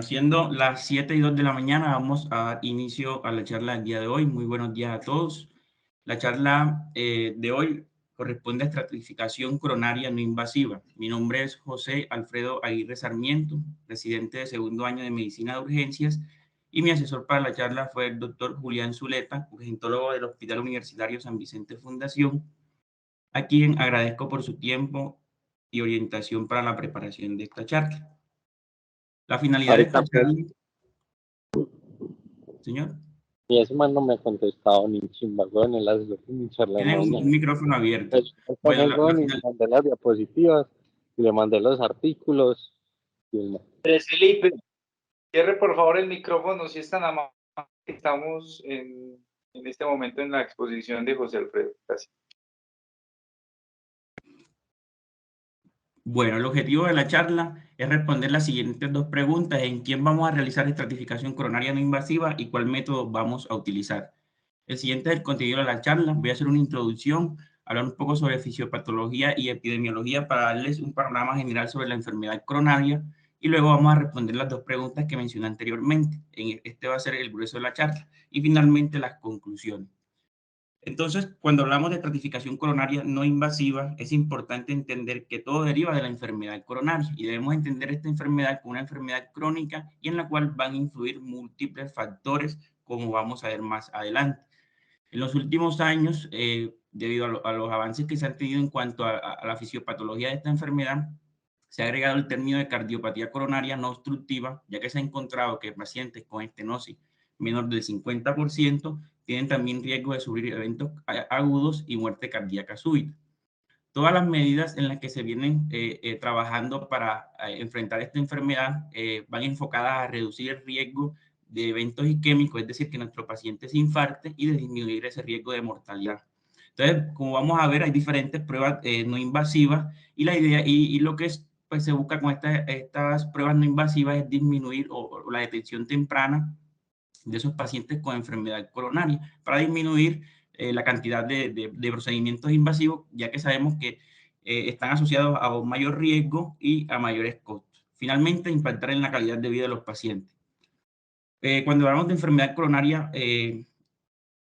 Bueno, siendo las 7:02 de la mañana, vamos a dar inicio a la charla del día de hoy. Muy buenos días a todos. La charla de hoy corresponde a estratificación coronaria no invasiva. Mi nombre es José Alfredo Aguirre Sarmiento, residente de segundo año de Medicina de Urgencias, y mi asesor para la charla fue el doctor Julián Zuleta, urgentólogo del Hospital Universitario San Vicente Fundación, a quien agradezco por su tiempo y orientación para la preparación de esta charla. La finalidad de esta charla, señor. Y ese man no me ha contestado ni chimba, weón, en las charla de Tiene un mañana. micrófono abierto. Con Bueno, el weón y le mandé las diapositivas, y le mandé los artículos. Y el man. Felipe, cierre por favor el micrófono, si es tan amable. Estamos en este momento en la exposición de José Alfredo. Gracias. Bueno, el objetivo de la charla es responder las siguientes dos preguntas: ¿en quién vamos a realizar estratificación coronaria no invasiva y cuál método vamos a utilizar? El siguiente es el contenido de la charla. Voy a hacer una introducción, hablar un poco sobre fisiopatología y epidemiología para darles un panorama general sobre la enfermedad coronaria, y luego vamos a responder las dos preguntas que mencioné anteriormente. Este va a ser el grueso de la charla, y finalmente las conclusiones. Entonces, cuando hablamos de estratificación coronaria no invasiva, es importante entender que todo deriva de la enfermedad coronaria, y debemos entender esta enfermedad como una enfermedad crónica y en la cual van a influir múltiples factores, como vamos a ver más adelante. En los últimos años, debido a los avances que se han tenido en cuanto a la fisiopatología de esta enfermedad, se ha agregado el término de cardiopatía coronaria no obstructiva, ya que se ha encontrado que pacientes con estenosis menor del 50% tienen también riesgo de sufrir eventos agudos y muerte cardíaca súbita. Todas las medidas en las que se vienen trabajando para enfrentar esta enfermedad van enfocadas a reducir el riesgo de eventos isquémicos, es decir, que nuestro paciente se infarte, y de disminuir ese riesgo de mortalidad. Entonces, como vamos a ver, hay diferentes pruebas no invasivas, y la idea y lo que pues, se busca con estas pruebas no invasivas es disminuir o la detección temprana de esos pacientes con enfermedad coronaria, para disminuir la cantidad de procedimientos invasivos, ya que sabemos que están asociados a un mayor riesgo y a mayores costos. Finalmente, impactar en la calidad de vida de los pacientes. Cuando hablamos de enfermedad coronaria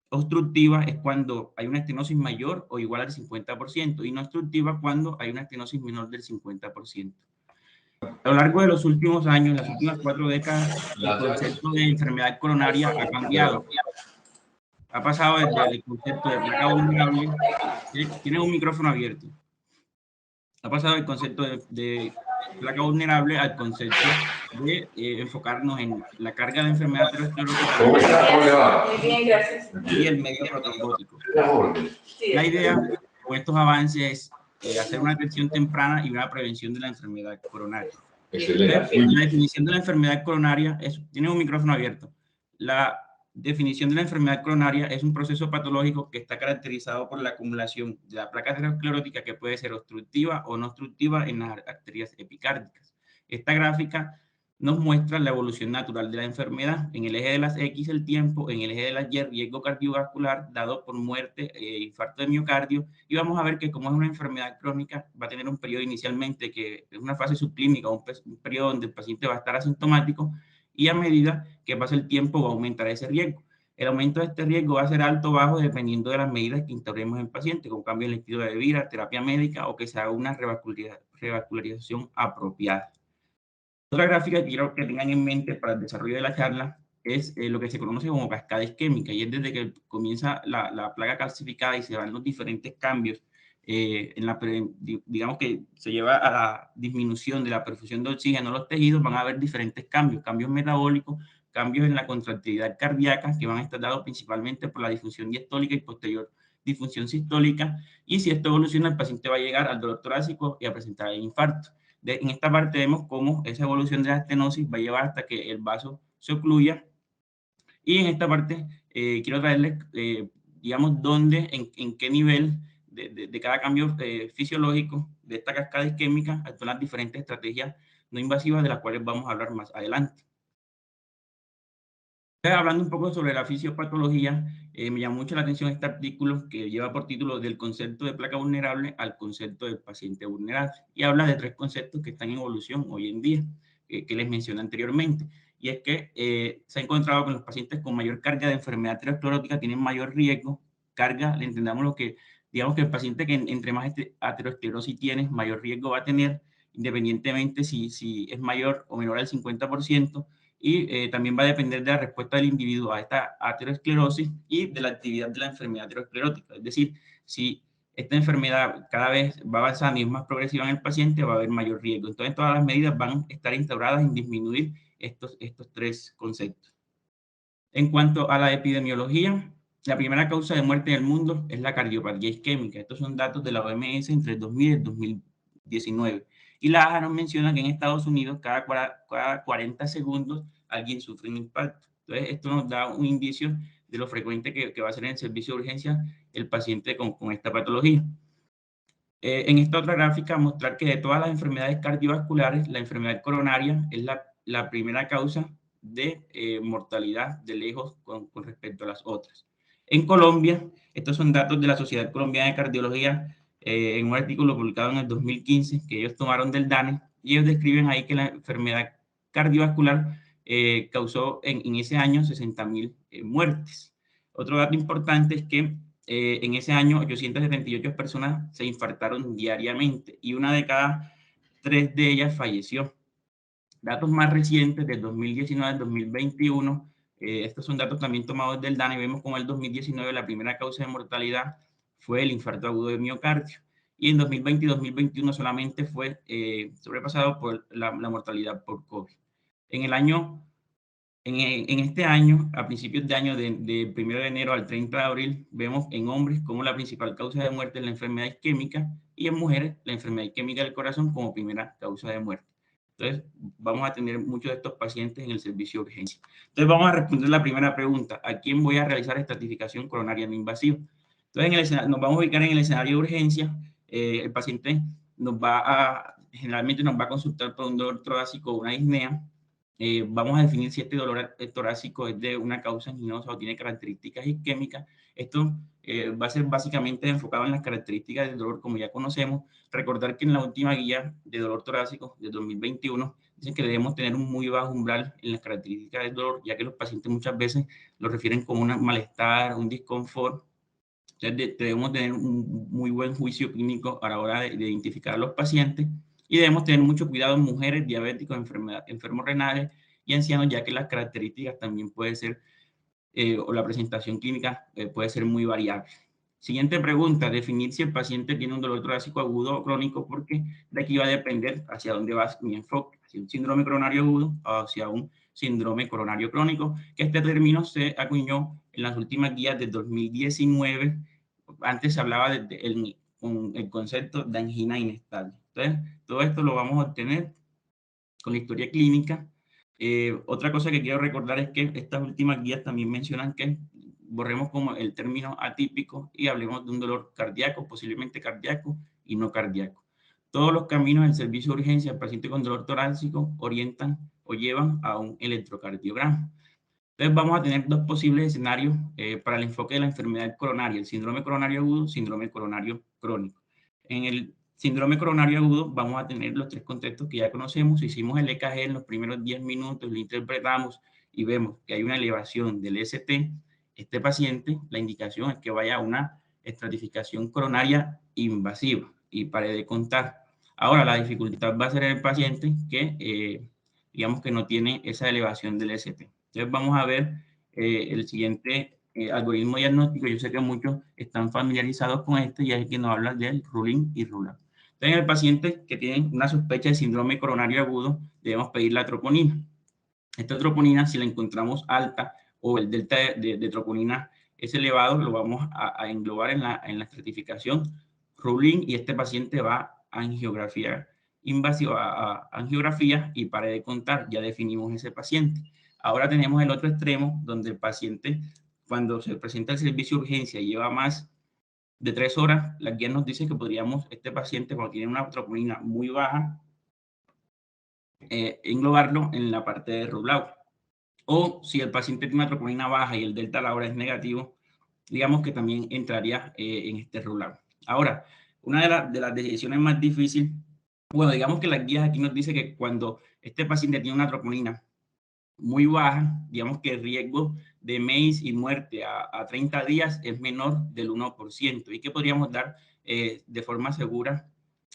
obstructiva, es cuando hay una estenosis mayor o igual al 50%, y no obstructiva cuando hay una estenosis menor del 50%. A lo largo de los últimos años, las últimas 4 décadas, el concepto de enfermedad coronaria ha cambiado. Ha pasado desde el concepto de placa vulnerable. Tiene un micrófono abierto. Ha pasado del concepto de placa vulnerable al concepto de enfocarnos en la carga de enfermedad aterosclerótica. ¿Cómo está? ¿Cómo le va? Muy bien, gracias. Y el medio protrombótico. La idea con estos avances es hacer una detección temprana y una prevención de la enfermedad coronaria. Excelente. La definición de la enfermedad coronaria tiene un micrófono abierto. La definición de la enfermedad coronaria es un proceso patológico que está caracterizado por la acumulación de la placa aterosclerótica, que puede ser obstructiva o no obstructiva, en las arterias epicárdicas. Esta gráfica nos muestra la evolución natural de la enfermedad. En el eje de las X el tiempo, en el eje de las Y riesgo cardiovascular dado por muerte, infarto de miocardio, y vamos a ver que como es una enfermedad crónica, va a tener un periodo inicialmente que es una fase subclínica, un periodo donde el paciente va a estar asintomático, y a medida que pasa el tiempo va a aumentar ese riesgo. El aumento de este riesgo va a ser alto o bajo dependiendo de las medidas que integremos en el paciente, con cambio en el estilo de vida, terapia médica, o que se haga una revascularización apropiada. Otra gráfica que quiero que tengan en mente para el desarrollo de la charla es lo que se conoce como cascada isquémica, y es desde que comienza la placa calcificada y se van los diferentes cambios, digamos que se lleva a la disminución de la perfusión de oxígeno a los tejidos. Van a haber diferentes cambios metabólicos, cambios en la contractilidad cardíaca, que van a estar dados principalmente por la disfunción diastólica y posterior disfunción sistólica, y si esto evoluciona, el paciente va a llegar al dolor torácico y a presentar el infarto. En esta parte vemos cómo esa evolución de la estenosis va a llevar hasta que el vaso se ocluya, y en esta parte quiero traerles, digamos, en qué nivel de cada cambio fisiológico de esta cascada isquémica actúan las diferentes estrategias no invasivas, de las cuales vamos a hablar más adelante. Hablando un poco sobre la fisiopatología, me llamó mucho la atención este artículo que lleva por título "Del concepto de placa vulnerable al concepto del paciente vulnerable", y habla de 3 conceptos que están en evolución hoy en día, que les mencioné anteriormente. y es que se ha encontrado que los pacientes con mayor carga de enfermedad aterosclerótica tienen mayor riesgo. Carga, le entendamos lo que, digamos que el paciente que entre más aterosclerosis tiene, mayor riesgo va a tener, independientemente si es mayor o menor al 50%, y también va a depender de la respuesta del individuo a esta aterosclerosis y de la actividad de la enfermedad aterosclerótica. Es decir, si esta enfermedad cada vez va avanzando y es más progresiva en el paciente, va a haber mayor riesgo. Entonces, todas las medidas van a estar instauradas en disminuir estos tres conceptos. En cuanto a la epidemiología, la primera causa de muerte en el mundo es la cardiopatía isquémica. Estos son datos de la OMS entre el 2000 y el 2019. Y la AHA nos menciona que en Estados Unidos cada 40 segundos alguien sufre un impacto. Entonces, esto nos da un indicio de lo frecuente que va a ser en el servicio de urgencia el paciente con esta patología. En esta otra gráfica, mostrar que de todas las enfermedades cardiovasculares, la enfermedad coronaria es la primera causa de mortalidad de lejos con respecto a las otras. En Colombia, estos son datos de la Sociedad Colombiana de Cardiología en un artículo publicado en el 2015 que ellos tomaron del DANE, y ellos describen ahí que la enfermedad cardiovascular causó en ese año 60.000 muertes. Otro dato importante es que en ese año 878 personas se infartaron diariamente y una de cada 3 de ellas falleció. Datos más recientes del 2019 al 2021, estos son datos también tomados del DANE, y vemos como en el 2019 la primera causa de mortalidad fue el infarto agudo de miocardio, y en 2020 y 2021 solamente fue sobrepasado por la mortalidad por COVID. En este año, a principios de año, del 1 de enero al 30 de abril, vemos en hombres como la principal causa de muerte es la enfermedad isquémica, y en mujeres la enfermedad isquémica del corazón como primera causa de muerte. Entonces, vamos a tener muchos de estos pacientes en el servicio de urgencia. Entonces, vamos a responder la primera pregunta: ¿a quién voy a realizar estratificación coronaria no invasiva? Entonces, nos vamos a ubicar en el escenario de urgencia. El paciente generalmente nos va a consultar por un dolor torácico o una disnea. Vamos a definir si este dolor torácico es de una causa anginosa o tiene características isquémicas. Esto va a ser básicamente enfocado en las características del dolor, como ya conocemos. Recordar que en la última guía de dolor torácico de 2021 dicen que debemos tener un muy bajo umbral en las características del dolor, ya que los pacientes muchas veces lo refieren como un malestar, un disconfort. Entonces, debemos tener un muy buen juicio clínico a la hora de identificar a los pacientes, y debemos tener mucho cuidado en mujeres, diabéticos, enfermos renales y ancianos, ya que las características también pueden ser, o la presentación clínica puede ser muy variable. Siguiente pregunta: definir si el paciente tiene un dolor torácico agudo o crónico, porque de aquí va a depender hacia dónde va mi enfoque, hacia un síndrome coronario agudo o hacia un síndrome coronario crónico, que este término se acuñó en las últimas guías de 2019. Antes se hablaba con el concepto de angina inestable. Entonces, todo esto lo vamos a obtener con la historia clínica. Otra cosa que quiero recordar es que estas últimas guías también mencionan que borremos como el término atípico y hablemos de un dolor cardíaco, posiblemente cardíaco y no cardíaco. Todos los caminos del servicio de urgencia al paciente con dolor torácico orientan o llevan a un electrocardiograma. Entonces, vamos a tener dos posibles escenarios para el enfoque de la enfermedad coronaria: el síndrome coronario agudo, síndrome coronario crónico. En el síndrome coronario agudo vamos a tener los tres contextos que ya conocemos. Hicimos el EKG en los primeros 10 minutos, lo interpretamos y vemos que hay una elevación del ST. Este paciente, la indicación es que vaya a una estratificación coronaria invasiva y pare de contar. Ahora, la dificultad va a ser el paciente que, digamos que no tiene esa elevación del ST. Entonces, vamos a ver el siguiente algoritmo diagnóstico. Yo sé que muchos están familiarizados con este, y es el que nos habla del rule-in y rule-out. Entonces, en el paciente que tiene una sospecha de síndrome coronario agudo, debemos pedir la troponina. Esta troponina, si la encontramos alta o el delta de troponina es elevado, lo vamos a englobar en la estratificación rule-in, y este paciente va a angiografía invasiva, a angiografía y pare de contar. Ya definimos ese paciente. Ahora tenemos el otro extremo, donde el paciente, cuando se presenta al servicio de urgencia, lleva más de 3 horas. La guía nos dice que podríamos, este paciente, cuando tiene una troponina muy baja, englobarlo en la parte de rule-out. O si el paciente tiene una troponina baja y el delta a la hora es negativo, digamos que también entraría en este rule-out. Ahora, una de las decisiones más difíciles, bueno, digamos que las guías aquí nos dice que cuando este paciente tiene una troponina muy baja, digamos que el riesgo de MEIS y muerte a 30 días es menor del 1% y que podríamos dar de forma segura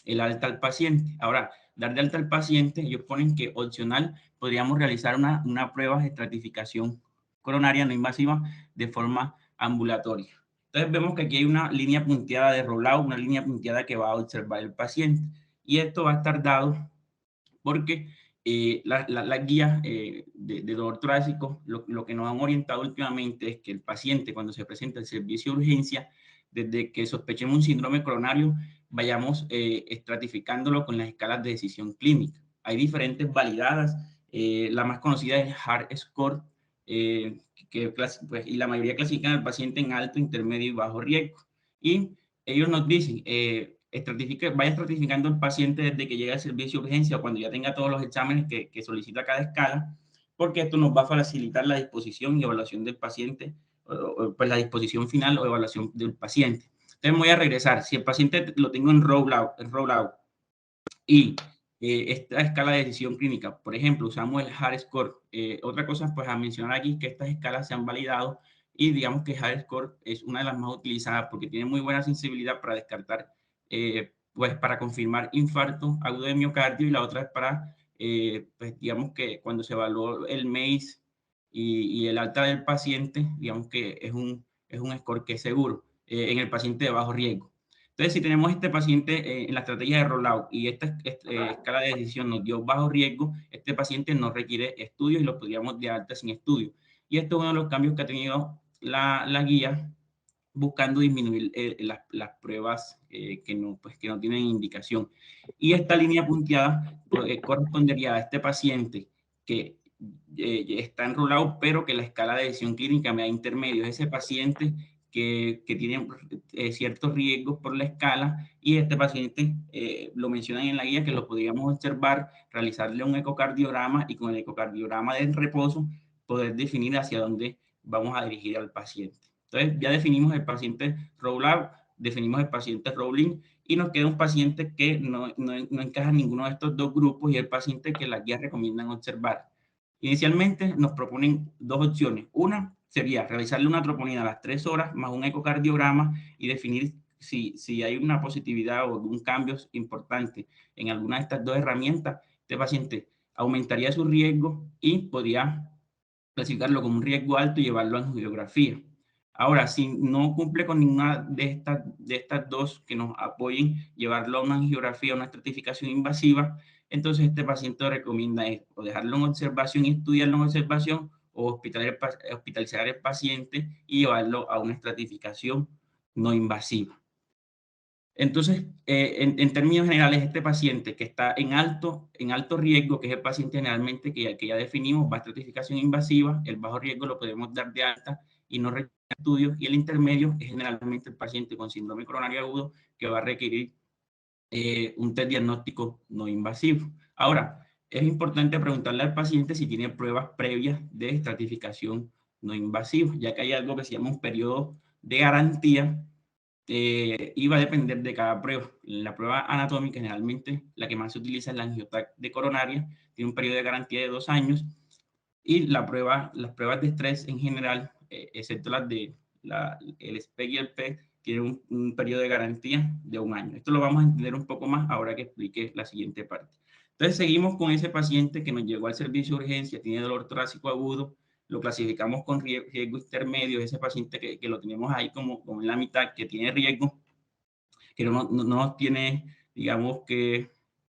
el alta al paciente. Ahora, dar de alta al paciente, ellos ponen que opcional podríamos realizar una prueba de estratificación coronaria no invasiva de forma ambulatoria. Entonces vemos que aquí hay una línea punteada de rollout, una línea punteada que va a observar el paciente. Y esto va a estar dado porque las guías de dolor torácico, lo que nos han orientado últimamente es que el paciente, cuando se presenta al servicio de urgencia, desde que sospechemos un síndrome coronario, vayamos estratificándolo con las escalas de decisión clínica. Hay diferentes validadas, la más conocida es HART Score, pues, y la mayoría clasifican al paciente en alto, intermedio y bajo riesgo. Y ellos nos dicen, vaya estratificando el paciente desde que llega al servicio de urgencia o cuando ya tenga todos los exámenes que solicita cada escala, porque esto nos va a facilitar la disposición y evaluación del paciente, pues la disposición final o evaluación del paciente. Entonces voy a regresar. Si el paciente lo tengo en rollout y esta escala de decisión clínica, por ejemplo, usamos el HART Score. Otra cosa, pues a mencionar aquí que estas escalas se han validado y digamos que HART Score es una de las más utilizadas porque tiene muy buena sensibilidad para descartar, pues para confirmar infarto agudo de miocardio y la otra es para, pues digamos que cuando se evaluó el MEIS y el alta del paciente, digamos que es un score que es seguro en el paciente de bajo riesgo. Entonces, si tenemos este paciente en la estrategia de rollout y esta escala de decisión nos dio bajo riesgo, este paciente no requiere estudios y lo podríamos de alta sin estudio. Y esto es uno de los cambios que ha tenido la guía buscando disminuir las pruebas pues, que no tienen indicación. Y esta línea punteada correspondería a este paciente que está enrolado, pero que la escala de decisión clínica me da intermedio. Es ese paciente que tiene ciertos riesgos por la escala y este paciente lo mencionan en la guía que lo podríamos observar, realizarle un ecocardiograma y con el ecocardiograma de reposo poder definir hacia dónde vamos a dirigir al paciente. Entonces ya definimos el paciente rollout, definimos el paciente rolling y nos queda un paciente que no encaja en ninguno de estos dos grupos y el paciente que las guías recomiendan observar. Inicialmente nos proponen dos opciones. Una sería realizarle una troponina a las 3 horas más un ecocardiograma y definir si hay una positividad o un cambio importante en alguna de estas dos herramientas. Este paciente aumentaría su riesgo y podría clasificarlo como un riesgo alto y llevarlo a angiografía. Ahora, si no cumple con ninguna de estas dos que nos apoyen, llevarlo a una angiografía, a una estratificación invasiva, entonces este paciente recomienda o dejarlo en observación y estudiarlo en observación o hospitalizar al paciente y llevarlo a una estratificación no invasiva. Entonces, en términos generales, este paciente que está en alto riesgo, que es el paciente generalmente que ya definimos, va a estratificación invasiva, el bajo riesgo lo podemos dar de alta y no requiere estudios, y el intermedio es generalmente el paciente con síndrome coronario agudo que va a requerir un test diagnóstico no invasivo. Ahora, es importante preguntarle al paciente si tiene pruebas previas de estratificación no invasiva, ya que hay algo que se llama un periodo de garantía y va a depender de cada prueba. La prueba anatómica, generalmente, la que más se utiliza es la angiotac de coronaria, tiene un periodo de garantía de 2 años, y las pruebas de estrés en general, excepto las de el SPEC y el PET, tienen un periodo de garantía de 1 año. Esto lo vamos a entender un poco más ahora que explique la siguiente parte. Entonces, seguimos con ese paciente que nos llegó al servicio de urgencia, tiene dolor torácico agudo, lo clasificamos con riesgo intermedio, ese paciente que lo tenemos ahí como en la mitad, que tiene riesgo, que no tiene, digamos que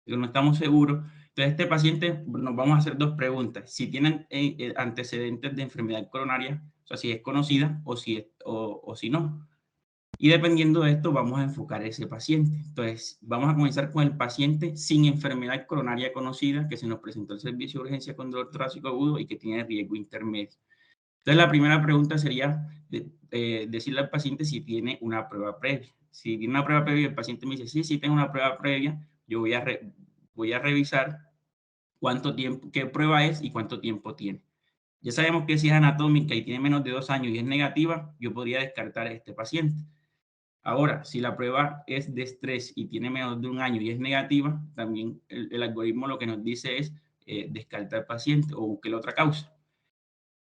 no estamos seguros. Entonces, este paciente nos vamos a hacer dos preguntas. Si tienen antecedentes de enfermedad coronaria, o sea, si es conocida o si no. Y dependiendo de esto, vamos a enfocar ese paciente. Entonces, vamos a comenzar con el paciente sin enfermedad coronaria conocida que se nos presentó al servicio de urgencia con dolor torácico agudo y que tiene riesgo intermedio. Entonces, la primera pregunta sería decirle al paciente si tiene una prueba previa. Si tiene una prueba previa, el paciente me dice, sí, tengo una prueba previa, yo voy a revisar cuánto tiempo, qué prueba es y cuánto tiempo tiene. Ya sabemos que si es anatómica y tiene menos de 2 años y es negativa, yo podría descartar a este paciente. Ahora, si la prueba es de estrés y tiene menos de 1 año y es negativa, también el algoritmo lo que nos dice es descartar al paciente o busque la otra causa.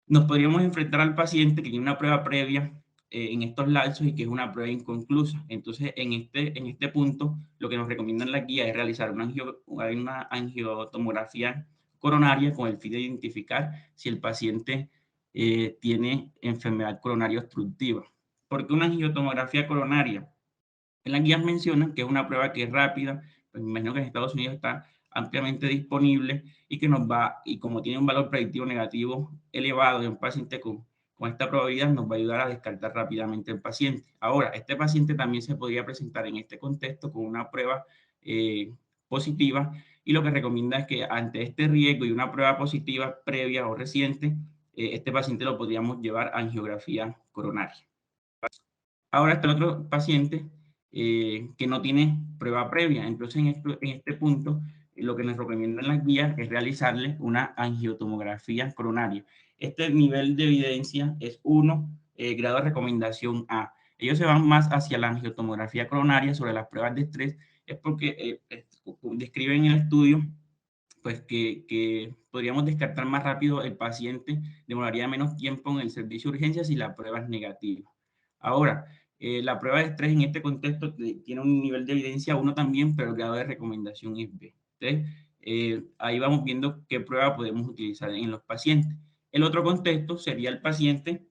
nos podríamos enfrentar al paciente que tiene una prueba previa en estos lapsos y que es una prueba inconclusa. Entonces, en este punto, lo que nos recomiendan la guía es realizar una angiotomografía coronaria con el fin de identificar si el paciente tiene enfermedad coronaria obstructiva. ¿Por qué una angiotomografía coronaria? En las guías mencionan que es una prueba que es rápida, pues me imagino que en Estados Unidos está ampliamente disponible y que nos va, y como tiene un valor predictivo negativo elevado en un paciente con esta probabilidad, nos va a ayudar a descartar rápidamente el paciente. Ahora, este paciente también se podría presentar en este contexto con una prueba positiva, y lo que recomienda es que ante este riesgo y una prueba positiva previa o reciente, este paciente lo podríamos llevar a angiografía coronaria. Ahora está el otro paciente que no tiene prueba previa. Entonces, en este punto, lo que nos recomiendan las guías es realizarle una angiotomografía coronaria. Este nivel de evidencia es 1, grado de recomendación A. Ellos se van más hacia la angiotomografía coronaria sobre las pruebas de estrés, es porque describen en el estudio pues que podríamos descartar más rápido el paciente, demoraría menos tiempo en el servicio de urgencias si la prueba es negativa. Ahora, la prueba de estrés en este contexto tiene un nivel de evidencia 1 también, pero el grado de recomendación es B. Entonces, ahí vamos viendo qué prueba podemos utilizar en los pacientes. El otro contexto sería el paciente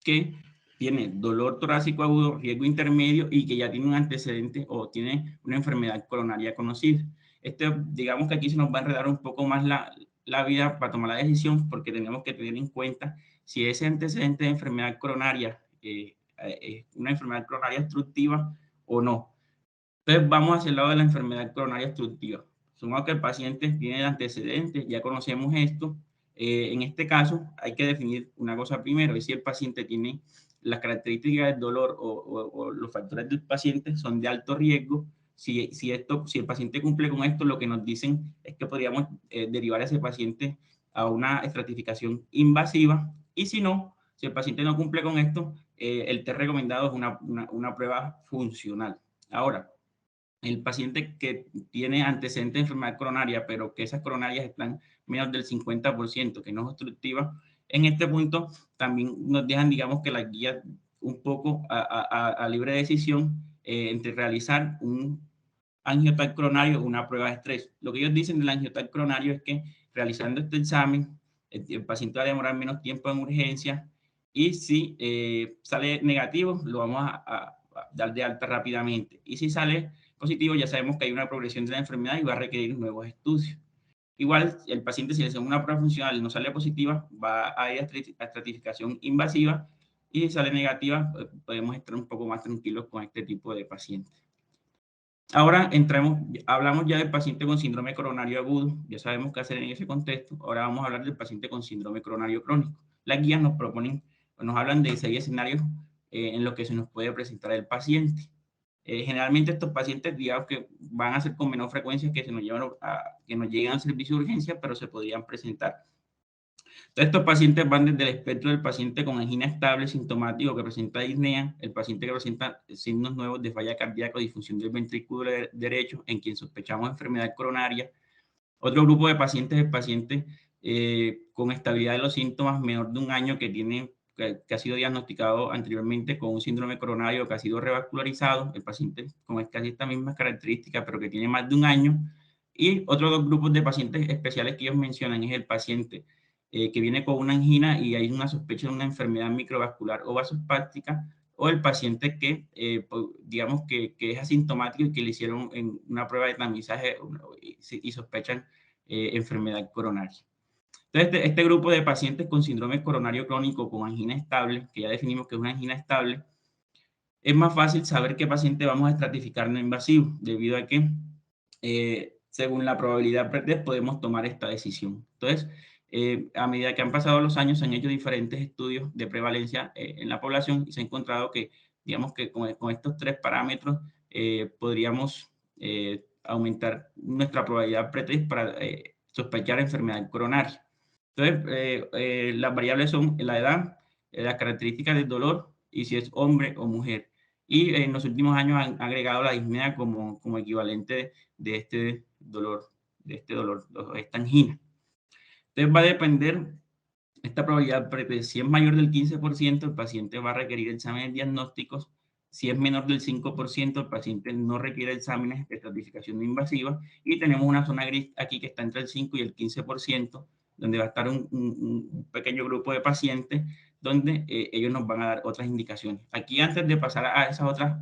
que tiene dolor torácico agudo, riesgo intermedio y que ya tiene un antecedente o tiene una enfermedad coronaria conocida. Digamos que aquí se nos va a enredar un poco más la vida para tomar la decisión, porque tenemos que tener en cuenta si ese antecedente de enfermedad coronaria es una enfermedad coronaria obstructiva o no. Entonces vamos hacia el lado de la enfermedad coronaria obstructiva. Supongamos que el paciente tiene antecedentes, ya conocemos esto. En este caso hay que definir una cosa primero, es si el paciente tiene las características del dolor o los factores del paciente son de alto riesgo. Si el paciente cumple con esto, lo que nos dicen es que podríamos derivar a ese paciente a una estratificación invasiva, y si no, si el paciente no cumple con esto, el test recomendado es una prueba funcional. Ahora, el paciente que tiene antecedentes de enfermedad coronaria, pero que esas coronarias están menos del 50%, que no es obstructiva, en este punto también nos dejan, digamos, que las guías un poco a libre decisión entre realizar un angiotal coronario o una prueba de estrés. Lo que ellos dicen del angiotal coronario es que realizando este examen, el paciente va a demorar menos tiempo en urgencia, y si sale negativo, lo vamos a dar de alta rápidamente. Y si sale positivo, ya sabemos que hay una progresión de la enfermedad y va a requerir nuevos estudios. Igual, el paciente, si le hacemos una prueba funcional y no sale positiva, va a ir a estratificación invasiva, y si sale negativa, podemos estar un poco más tranquilos con este tipo de pacientes. Ahora hablamos ya del paciente con síndrome coronario agudo, ya sabemos qué hacer en ese contexto. Ahora vamos a hablar del paciente con síndrome coronario crónico. Las guías nos hablan de 6 escenarios en los que se nos puede presentar el paciente. Generalmente estos pacientes, digamos que van a ser con menor frecuencia que nos lleguen al servicio de urgencia, pero se podrían presentar. Entonces, estos pacientes van desde el espectro del paciente con angina estable sintomático que presenta disnea, el paciente que presenta signos nuevos de falla cardíaca o disfunción del ventrículo derecho, en quien sospechamos enfermedad coronaria. Otro grupo de pacientes es el paciente con estabilidad de los síntomas menor de un año que ha sido diagnosticado anteriormente con un síndrome coronario que ha sido revascularizado, el paciente con casi estas mismas características, pero que tiene más de un año. Y otros dos grupos de pacientes especiales que ellos mencionan es el paciente que viene con una angina y hay una sospecha de una enfermedad microvascular o vasospástica, o el paciente que, digamos, que es asintomático y que le hicieron una prueba de tamizaje y sospechan enfermedad coronaria. Entonces, este grupo de pacientes con síndrome coronario crónico con angina estable, que ya definimos que es una angina estable, es más fácil saber qué paciente vamos a estratificar no invasivo, debido a que según la probabilidad pretest podemos tomar esta decisión. Entonces, a medida que han pasado los años, se han hecho diferentes estudios de prevalencia en la población y se ha encontrado que, digamos que con estos 3 parámetros podríamos aumentar nuestra probabilidad pretest para sospechar enfermedad coronaria. Entonces, las variables son la edad, las características del dolor y si es hombre o mujer. Y en los últimos años han agregado la disnea como equivalente de este dolor, esta angina. Entonces va a depender Esta probabilidad pretest, si es mayor del 15%, el paciente va a requerir exámenes diagnósticos. Si es menor del 5%, el paciente no requiere exámenes de estratificación no invasiva. Y tenemos una zona gris aquí que está entre el 5 y el 15%, donde va a estar un pequeño grupo de pacientes donde ellos nos van a dar otras indicaciones. Aquí, antes de pasar a esas otras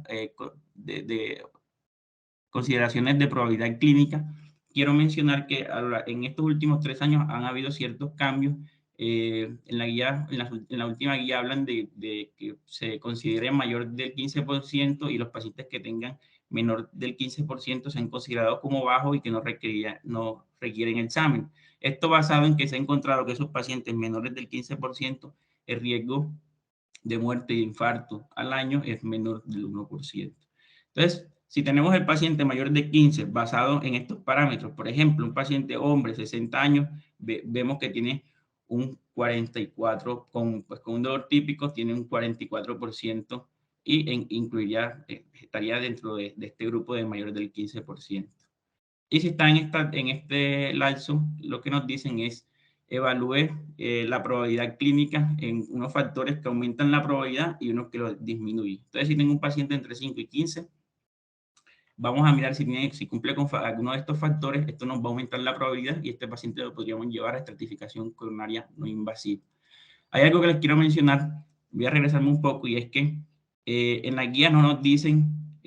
consideraciones de probabilidad clínica, quiero mencionar que en estos últimos 3 años han habido ciertos cambios. En la guía, en la última guía hablan de que se considere mayor del 15% y los pacientes que tengan menor del 15% se han considerado como bajos y que no requieren examen. Esto basado en que se ha encontrado que esos pacientes menores del 15%, el riesgo de muerte y de infarto al año es menor del 1%. Entonces, si tenemos el paciente mayor de 15 basado en estos parámetros, por ejemplo, un paciente hombre, 60 años, vemos que tiene un 44, con un dolor típico, tiene un 44% y incluiría, estaría dentro de este grupo de mayores del 15%. Y si está en este lapso, lo que nos dicen es evalúe la probabilidad clínica en unos factores que aumentan la probabilidad y unos que lo disminuyen. Entonces, si tengo un paciente entre 5 y 15, vamos a mirar si cumple con alguno de estos factores. Esto nos va a aumentar la probabilidad y este paciente lo podríamos llevar a estratificación coronaria no invasiva. Hay algo que les quiero mencionar, voy a regresarme un poco, y es que en la guía no nos dicen,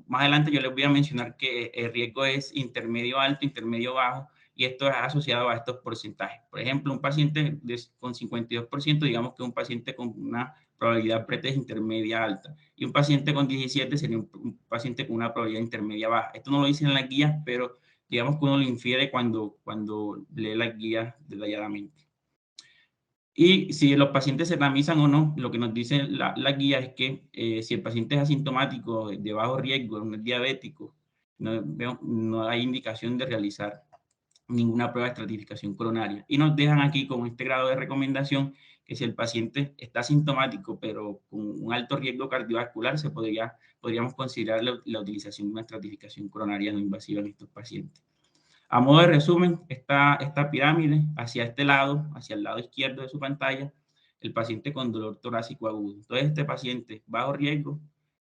más adelante yo les voy a mencionar que el riesgo es intermedio alto, intermedio bajo, y esto es asociado a estos porcentajes. Por ejemplo, un paciente con 52%, digamos que un paciente con una probabilidad pretest intermedia alta, y un paciente con 17 sería un paciente con una probabilidad intermedia baja. Esto no lo dicen en las guías, pero digamos que uno lo infiere cuando lee las guías detalladamente. Y si los pacientes se tamizan o no, lo que nos dice la guía es que si el paciente es asintomático, de bajo riesgo, no es diabético, no hay indicación de realizar ninguna prueba de estratificación coronaria. Y nos dejan aquí con este grado de recomendación que si el paciente está asintomático pero con un alto riesgo cardiovascular, podríamos considerar la utilización de una estratificación coronaria no invasiva en estos pacientes. A modo de resumen, esta pirámide, hacia este lado, hacia el lado izquierdo de su pantalla, el paciente con dolor torácico agudo. Entonces, este paciente bajo riesgo,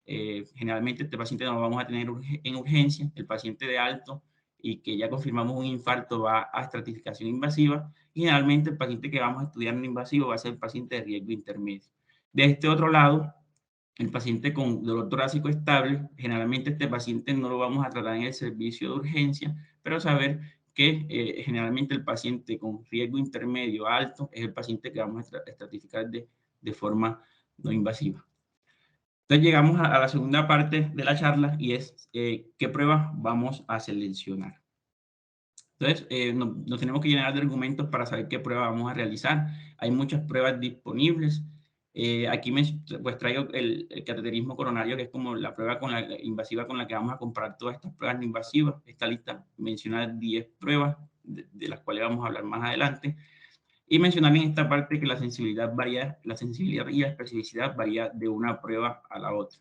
generalmente este paciente no lo vamos a tener en urgencia. El paciente de alto y que ya confirmamos un infarto va a estratificación invasiva. Y generalmente el paciente que vamos a estudiar en invasivo va a ser el paciente de riesgo intermedio. De este otro lado, el paciente con dolor torácico estable, generalmente este paciente no lo vamos a tratar en el servicio de urgencia, pero saber que generalmente el paciente con riesgo intermedio alto es el paciente que vamos a estratificar de forma no invasiva. Entonces llegamos a la segunda parte de la charla, y es qué pruebas vamos a seleccionar. Entonces, nos tenemos que llenar de argumentos para saber qué prueba vamos a realizar. Hay muchas pruebas disponibles. Aquí pues traigo el cateterismo coronario, que es como la prueba invasiva con la que vamos a comparar todas estas pruebas no invasivas. Esta lista menciona 10 pruebas, de las cuales vamos a hablar más adelante. Y mencionar en esta parte que la sensibilidad y la especificidad varía de una prueba a la otra.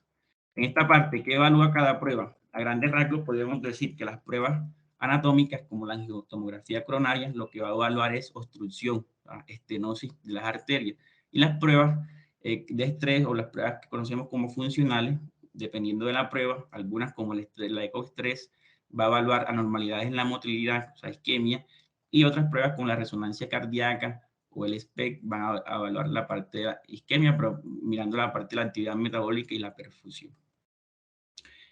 En esta parte, ¿qué evalúa cada prueba? A grandes rasgos podemos decir que las pruebas anatómicas, como la angiotomografía coronaria, lo que va a evaluar es obstrucción, estenosis de las arterias. Y las pruebas de estrés, o las pruebas que conocemos como funcionales, dependiendo de la prueba, algunas como la ecoestrés, va a evaluar anormalidades en la motilidad, o sea, isquemia, y otras pruebas como la resonancia cardíaca o el SPECT van a evaluar la parte de la isquemia, pero mirando la parte de la actividad metabólica y la perfusión.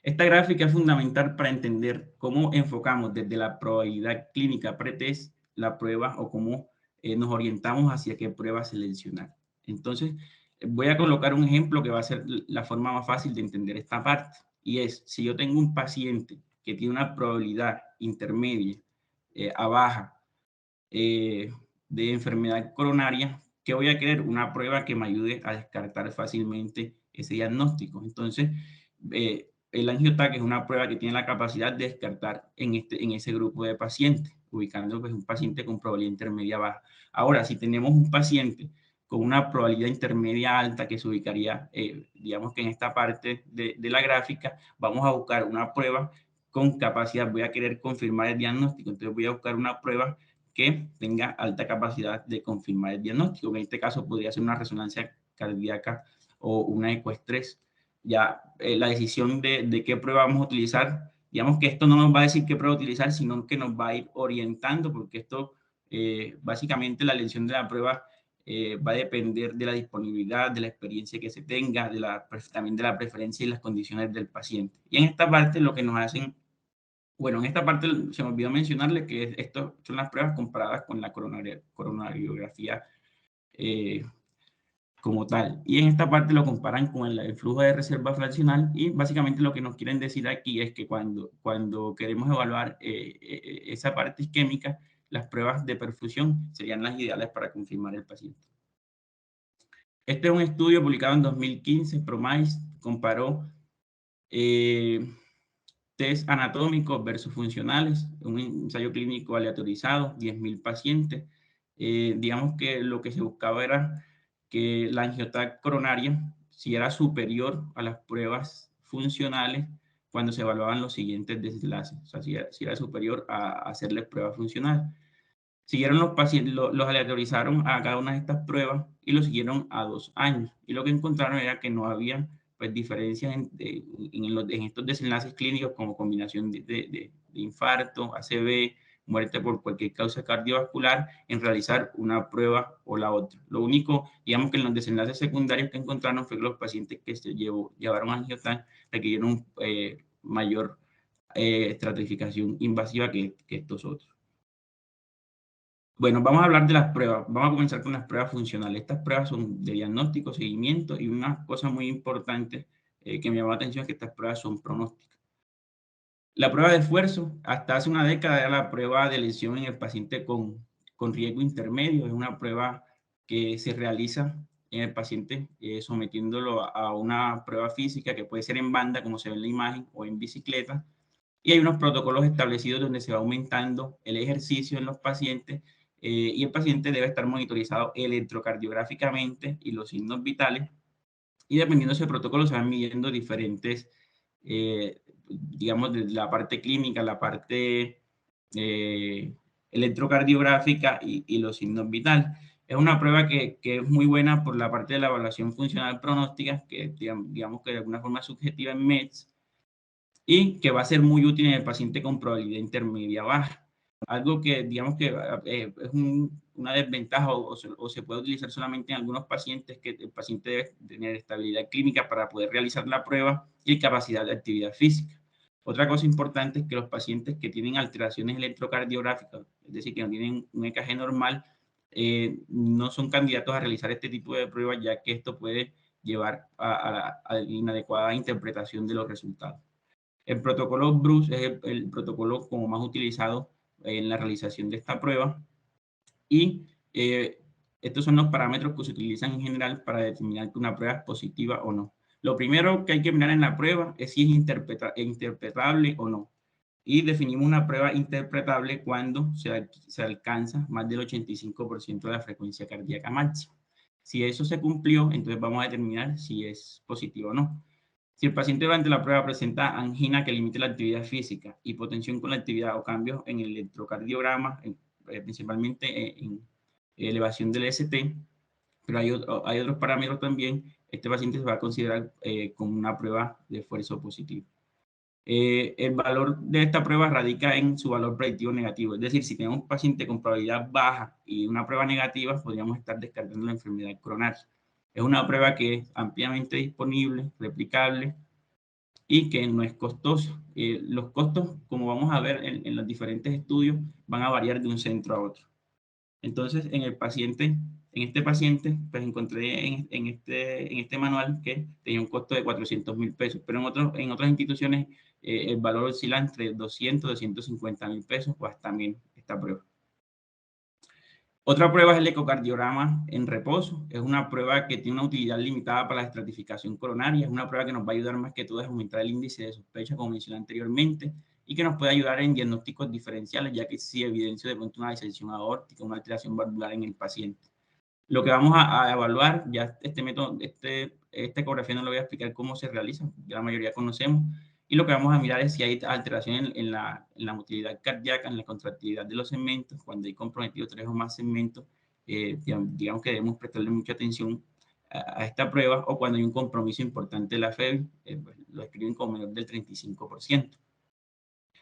Esta gráfica es fundamental para entender cómo enfocamos desde la probabilidad clínica pretest la prueba, o cómo nos orientamos hacia qué prueba seleccionar. Entonces, voy a colocar un ejemplo que va a ser la forma más fácil de entender esta parte, y es, si yo tengo un paciente que tiene una probabilidad intermedia a baja de enfermedad coronaria, ¿qué voy a querer? Una prueba que me ayude a descartar fácilmente ese diagnóstico. Entonces, el angioTAC es una prueba que tiene la capacidad de descartar en ese grupo de pacientes, ubicando pues un paciente con probabilidad intermedia baja. Ahora, si tenemos un paciente con una probabilidad intermedia alta que se ubicaría, digamos que en esta parte de la gráfica, vamos a buscar una prueba con capacidad, voy a querer confirmar el diagnóstico, entonces voy a buscar una prueba que tenga alta capacidad de confirmar el diagnóstico, que en este caso podría ser una resonancia cardíaca o una ecoestrés. Ya la decisión de qué prueba vamos a utilizar, digamos que esto no nos va a decir qué prueba utilizar, sino que nos va a ir orientando, porque esto, básicamente la elección de la prueba va a depender de la disponibilidad, de la experiencia que se tenga, también de la preferencia y las condiciones del paciente. Y en esta parte lo que nos hacen, bueno, en esta parte se me olvidó mencionarle que esto son las pruebas comparadas con la coronariografía como tal. Y en esta parte lo comparan con el flujo de reserva fraccional, y básicamente lo que nos quieren decir aquí es que cuando queremos evaluar esa parte isquémica, las pruebas de perfusión serían las ideales para confirmar el paciente. Este es un estudio publicado en 2015, PROMISE, comparó test anatómicos versus funcionales, un ensayo clínico aleatorizado, 10.000 pacientes. Digamos que lo que se buscaba era que la angiotac coronaria, si era superior a las pruebas funcionales, cuando se evaluaban los siguientes desenlaces, o sea, si era superior a hacerles pruebas funcionales. Siguieron los pacientes, los aleatorizaron a cada una de estas pruebas y los siguieron a 2 años. Y lo que encontraron era que no había pues, diferencias en estos desenlaces clínicos como combinación de infarto, ACV, muerte por cualquier causa cardiovascular, en realizar una prueba o la otra. Lo único, digamos que en los desenlaces secundarios que encontraron fue que los pacientes que se llevaron angiotac requirieron mayor estratificación invasiva que estos otros. Bueno, vamos a hablar de las pruebas. Vamos a comenzar con las pruebas funcionales. Estas pruebas son de diagnóstico, seguimiento, y una cosa muy importante que me llamó la atención es que estas pruebas son pronósticas. La prueba de esfuerzo, hasta hace una década, era la prueba de lesión en el paciente con riesgo intermedio. Es una prueba que se realiza en el paciente sometiéndolo a una prueba física que puede ser en banda, como se ve en la imagen, o en bicicleta. Y hay unos protocolos establecidos donde se va aumentando el ejercicio en los pacientes, y el paciente debe estar monitorizado electrocardiográficamente y los signos vitales. Y dependiendo de ese protocolo se van midiendo diferentes, digamos, de la parte clínica, la parte electrocardiográfica y los signos vitales. Es una prueba que es muy buena por la parte de la evaluación funcional pronóstica, que digamos que de alguna forma es subjetiva en MEDS, y que va a ser muy útil en el paciente con probabilidad intermedia baja. Algo que digamos que es una desventaja o se puede utilizar solamente en algunos pacientes, que el paciente debe tener estabilidad clínica para poder realizar la prueba y capacidad de actividad física. Otra cosa importante es que los pacientes que tienen alteraciones electrocardiográficas, es decir, que no tienen un EKG normal, no son candidatos a realizar este tipo de pruebas, ya que esto puede llevar a la inadecuada interpretación de los resultados. El protocolo Bruce es el protocolo como más utilizado en la realización de esta prueba, y estos son los parámetros que se utilizan en general para determinar que una prueba es positiva o no. Lo primero que hay que mirar en la prueba es si es interpretable o no. Y definimos una prueba interpretable cuando se alcanza más del 85% de la frecuencia cardíaca máxima. Si eso se cumplió, entonces vamos a determinar si es positivo o no. Si el paciente durante la prueba presenta angina que limite la actividad física, hipotensión con la actividad o cambios en el electrocardiograma, principalmente en elevación del ST, pero hay otros parámetros también, este paciente se va a considerar como una prueba de esfuerzo positivo. El valor de esta prueba radica en su valor predictivo negativo, es decir, si tenemos un paciente con probabilidad baja y una prueba negativa, podríamos estar descartando la enfermedad coronaria. Es una prueba que es ampliamente disponible, replicable y que no es costosa. Los costos, como vamos a ver en los diferentes estudios, van a variar de un centro a otro. Entonces, en este paciente, pues encontré en este manual que tenía un costo de 400.000 pesos, pero en otras instituciones el valor oscila entre 200, 250.000 pesos, pues también esta prueba. Otra prueba es el ecocardiograma en reposo. Es una prueba que tiene una utilidad limitada para la estratificación coronaria. Es una prueba que nos va a ayudar más que todo a aumentar el índice de sospecha, como mencioné anteriormente, y que nos puede ayudar en diagnósticos diferenciales, ya que sí evidencia de pronto una disección aórtica, una alteración valvular en el paciente. Lo que vamos a evaluar, ya este método, esta ecografía no lo voy a explicar cómo se realiza, ya la mayoría conocemos, y lo que vamos a mirar es si hay alteración en la motilidad cardíaca, en la contractilidad de los segmentos. Cuando hay comprometidos 3 o más segmentos, digamos que debemos prestarle mucha atención a esta prueba, o cuando hay un compromiso importante de la FEB, pues, lo escriben como menor del 35%.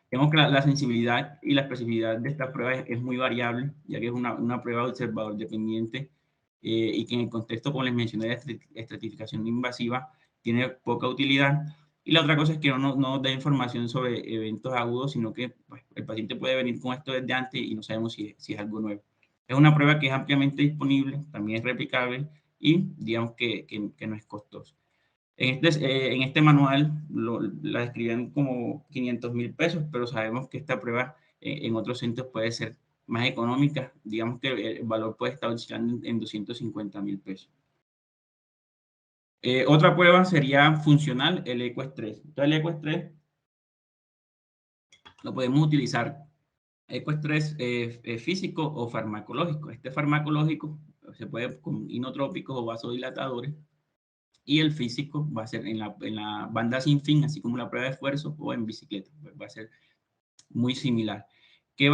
Vemos que la sensibilidad y la especificidad de esta prueba es muy variable, ya que es una prueba de observador dependiente y que en el contexto, como les mencioné, de estratificación invasiva, tiene poca utilidad. Y la otra cosa es que no nos da información sobre eventos agudos, sino que pues, el paciente puede venir con esto desde antes y no sabemos si es algo nuevo. Es una prueba que es ampliamente disponible, también es replicable y digamos que no es costosa. En este manual la describen como 500.000 pesos, pero sabemos que esta prueba en otros centros puede ser más económica. Digamos que el valor puede estar oscilando en 250.000 pesos. Otra prueba sería funcional, el EQUES-3. Entonces, el EQUES-3 lo podemos utilizar, EQUES-3 físico o farmacológico. Este farmacológico se puede con inotrópicos o vasodilatadores, y el físico va a ser en la banda sin fin, así como la prueba de esfuerzo, o en bicicleta, pues va a ser muy similar. ¿Qué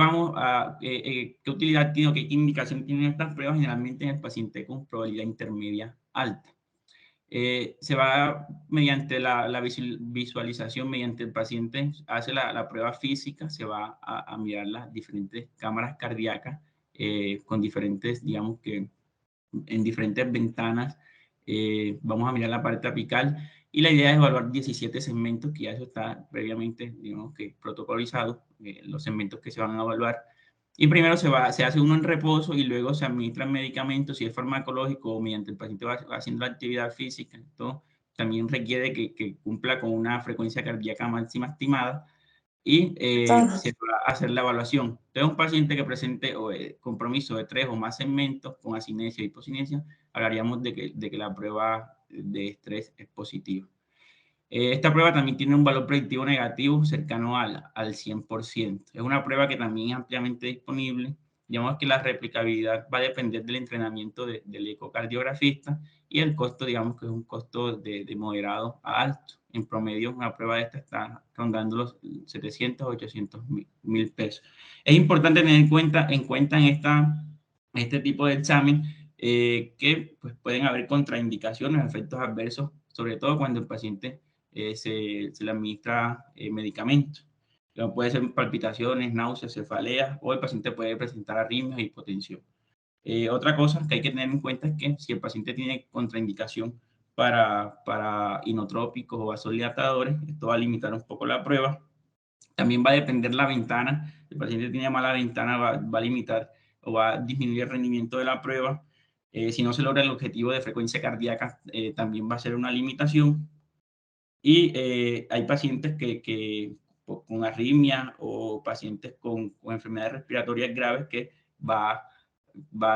utilidad tiene o qué indicación tienen estas pruebas? Generalmente en el paciente con probabilidad intermedia alta. Se va mediante la visualización, mediante el paciente hace la prueba física, se va a mirar las diferentes cámaras cardíacas con diferentes, digamos que en diferentes ventanas. Vamos a mirar la parte apical y la idea es evaluar 17 segmentos, que ya eso está previamente, digamos que protocolizado, los segmentos que se van a evaluar. Y primero se hace uno en reposo y luego se administran medicamentos, si es farmacológico o mediante el paciente va haciendo la actividad física. Esto también requiere que cumpla con una frecuencia cardíaca máxima estimada y se va a hacer la evaluación. Entonces, un paciente que presente compromiso de 3 o más segmentos con asinesia y hipocinesia, hablaríamos de que la prueba de estrés es positiva. Esta prueba también tiene un valor predictivo negativo cercano al 100%. Es una prueba que también es ampliamente disponible. Digamos que la replicabilidad va a depender del entrenamiento del ecocardiografista, y el costo, digamos que es un costo de moderado a alto. En promedio, una prueba de esta está rondando los 700 o 800.000 pesos. Es importante tener en cuenta en este tipo de examen que pues, pueden haber contraindicaciones, efectos adversos, sobre todo cuando el paciente se le administra medicamentos. Puede ser palpitaciones, náuseas, cefaleas, o el paciente puede presentar arritmias e hipotensión. Otra cosa que hay que tener en cuenta es que si el paciente tiene contraindicación para inotrópicos o vasodilatadores, esto va a limitar un poco la prueba. También va a depender la ventana. Si el paciente tiene mala ventana, va a limitar o va a disminuir el rendimiento de la prueba. Si no se logra el objetivo de frecuencia cardíaca, también va a ser una limitación. Y hay pacientes que con arritmia, o pacientes con enfermedades respiratorias graves, que va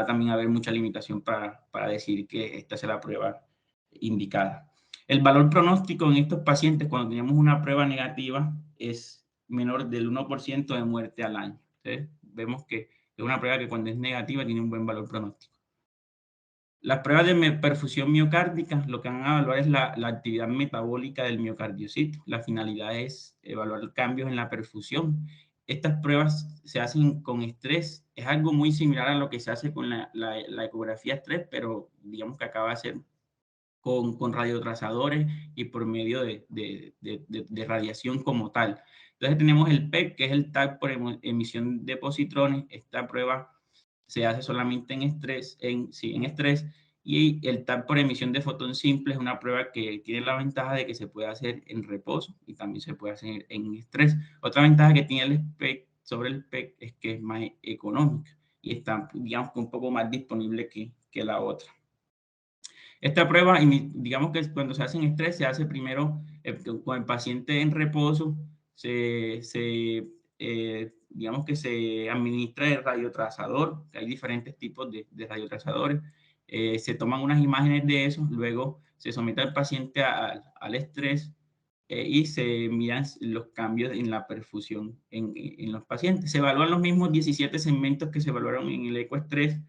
también a haber mucha limitación para decir que esta es la prueba indicada. El valor pronóstico en estos pacientes cuando tenemos una prueba negativa es menor del 1% de muerte al año. Entonces, vemos que es una prueba que cuando es negativa tiene un buen valor pronóstico. Las pruebas de perfusión miocárdica lo que van a evaluar es la actividad metabólica del miocardiocito. La finalidad es evaluar cambios en la perfusión. Estas pruebas se hacen con estrés. Es algo muy similar a lo que se hace con la ecografía estrés, pero digamos que acaba de ser con radiotrazadores y por medio de radiación como tal. Entonces tenemos el PEC, que es el TAC por emisión de positrones. Esta prueba se hace solamente en estrés, y el TAC por emisión de fotón simple es una prueba que tiene la ventaja de que se puede hacer en reposo y también se puede hacer en estrés. Otra ventaja que tiene el PEC sobre el PEC es que es más económica y está, digamos, un poco más disponible que la otra. Esta prueba, digamos que cuando se hace en estrés, se hace primero con el paciente en reposo, digamos que se administra el radiotrazador, que hay diferentes tipos de radiotrazadores. Se toman unas imágenes de eso, luego se somete al paciente al estrés y se miran los cambios en la perfusión en los pacientes. Se evalúan los mismos 17 segmentos que se evaluaron en el EQUES-3.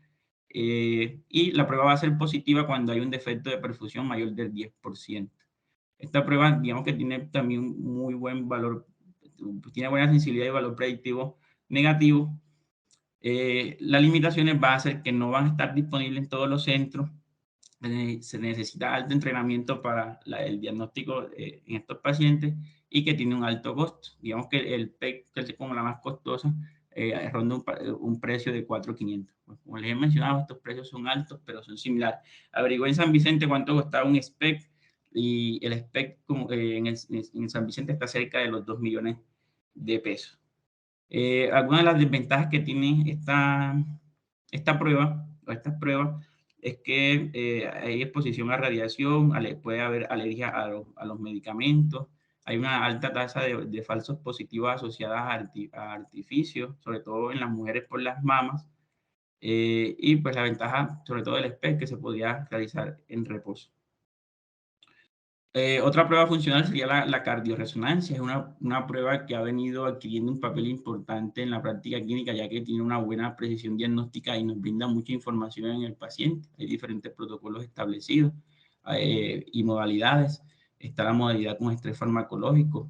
Y la prueba va a ser positiva cuando hay un defecto de perfusión mayor del 10%. Esta prueba, digamos que tiene también muy buen valor, tiene buena sensibilidad y valor predictivo negativo. Las limitaciones van a ser que no van a estar disponibles en todos los centros. Se necesita alto entrenamiento para el diagnóstico en estos pacientes y que tiene un alto costo. Digamos que el PEC, que es como la más costosa, ronda un precio de 4.500. Como les he mencionado, estos precios son altos, pero son similares. Averigué en San Vicente cuánto costaba un SPEC y el SPEC en San Vicente está cerca de los 2 millones de pesos. Algunas de las desventajas que tiene esta prueba, o estas pruebas, es que hay exposición a radiación, puede haber alergia a los medicamentos, hay una alta tasa de falsos positivos asociadas a artificios, sobre todo en las mujeres por las mamas, y pues la ventaja, sobre todo del SPEC, que se podría realizar en reposo. Otra prueba funcional sería la cardioresonancia. Es una prueba que ha venido adquiriendo un papel importante en la práctica clínica, ya que tiene una buena precisión diagnóstica y nos brinda mucha información en el paciente. Hay diferentes protocolos establecidos y modalidades. Está la modalidad con estrés farmacológico.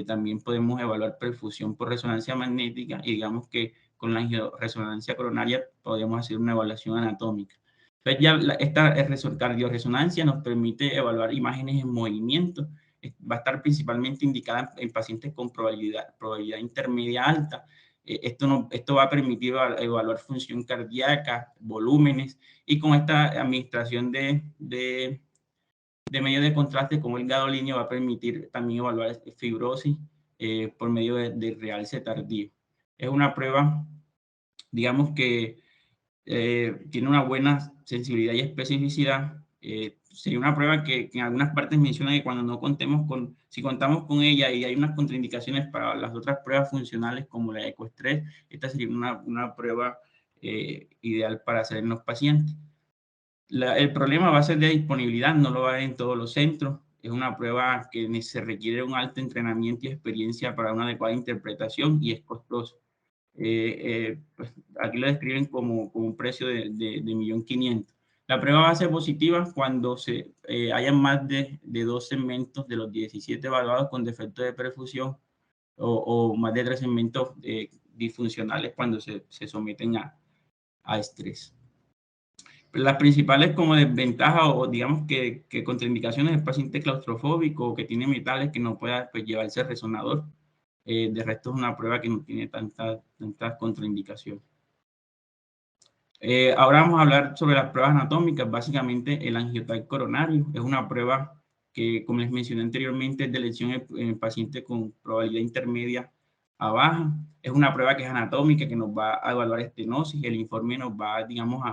También podemos evaluar perfusión por resonancia magnética y digamos que con la resonancia coronaria podemos hacer una evaluación anatómica. Entonces ya esta cardioresonancia nos permite evaluar imágenes en movimiento. Va a estar principalmente indicada en pacientes con probabilidad intermedia alta. Esto va a permitir evaluar función cardíaca, volúmenes, y con esta administración de medio de contraste como el gadolinio va a permitir también evaluar fibrosis por medio de realce tardío. Es una prueba, digamos que tiene una buena sensibilidad y especificidad. Sería una prueba que en algunas partes menciona que cuando no si contamos con ella y hay unas contraindicaciones para las otras pruebas funcionales como la ecoestrés, esta sería una prueba ideal para hacer en los pacientes. El problema va a ser de disponibilidad, no lo va a haber en todos los centros. Es una prueba que se requiere un alto entrenamiento y experiencia para una adecuada interpretación y es costoso. Pues aquí lo describen como un precio de 1.500.000. La prueba va a ser positiva cuando hayan más de 2 segmentos de los 17 evaluados con defecto de perfusión o más de 3 segmentos disfuncionales cuando se someten a estrés. Las principales como desventajas o digamos que contraindicaciones del paciente claustrofóbico o que tiene metales que no pueda pues, llevarse el resonador. De resto es una prueba que no tiene tantas contraindicaciones. Ahora vamos a hablar sobre las pruebas anatómicas. Básicamente el angiotype coronario es una prueba que, como les mencioné anteriormente, es de lesión en el paciente con probabilidad intermedia a baja. Es una prueba que es anatómica, que nos va a evaluar estenosis. El informe nos va, digamos,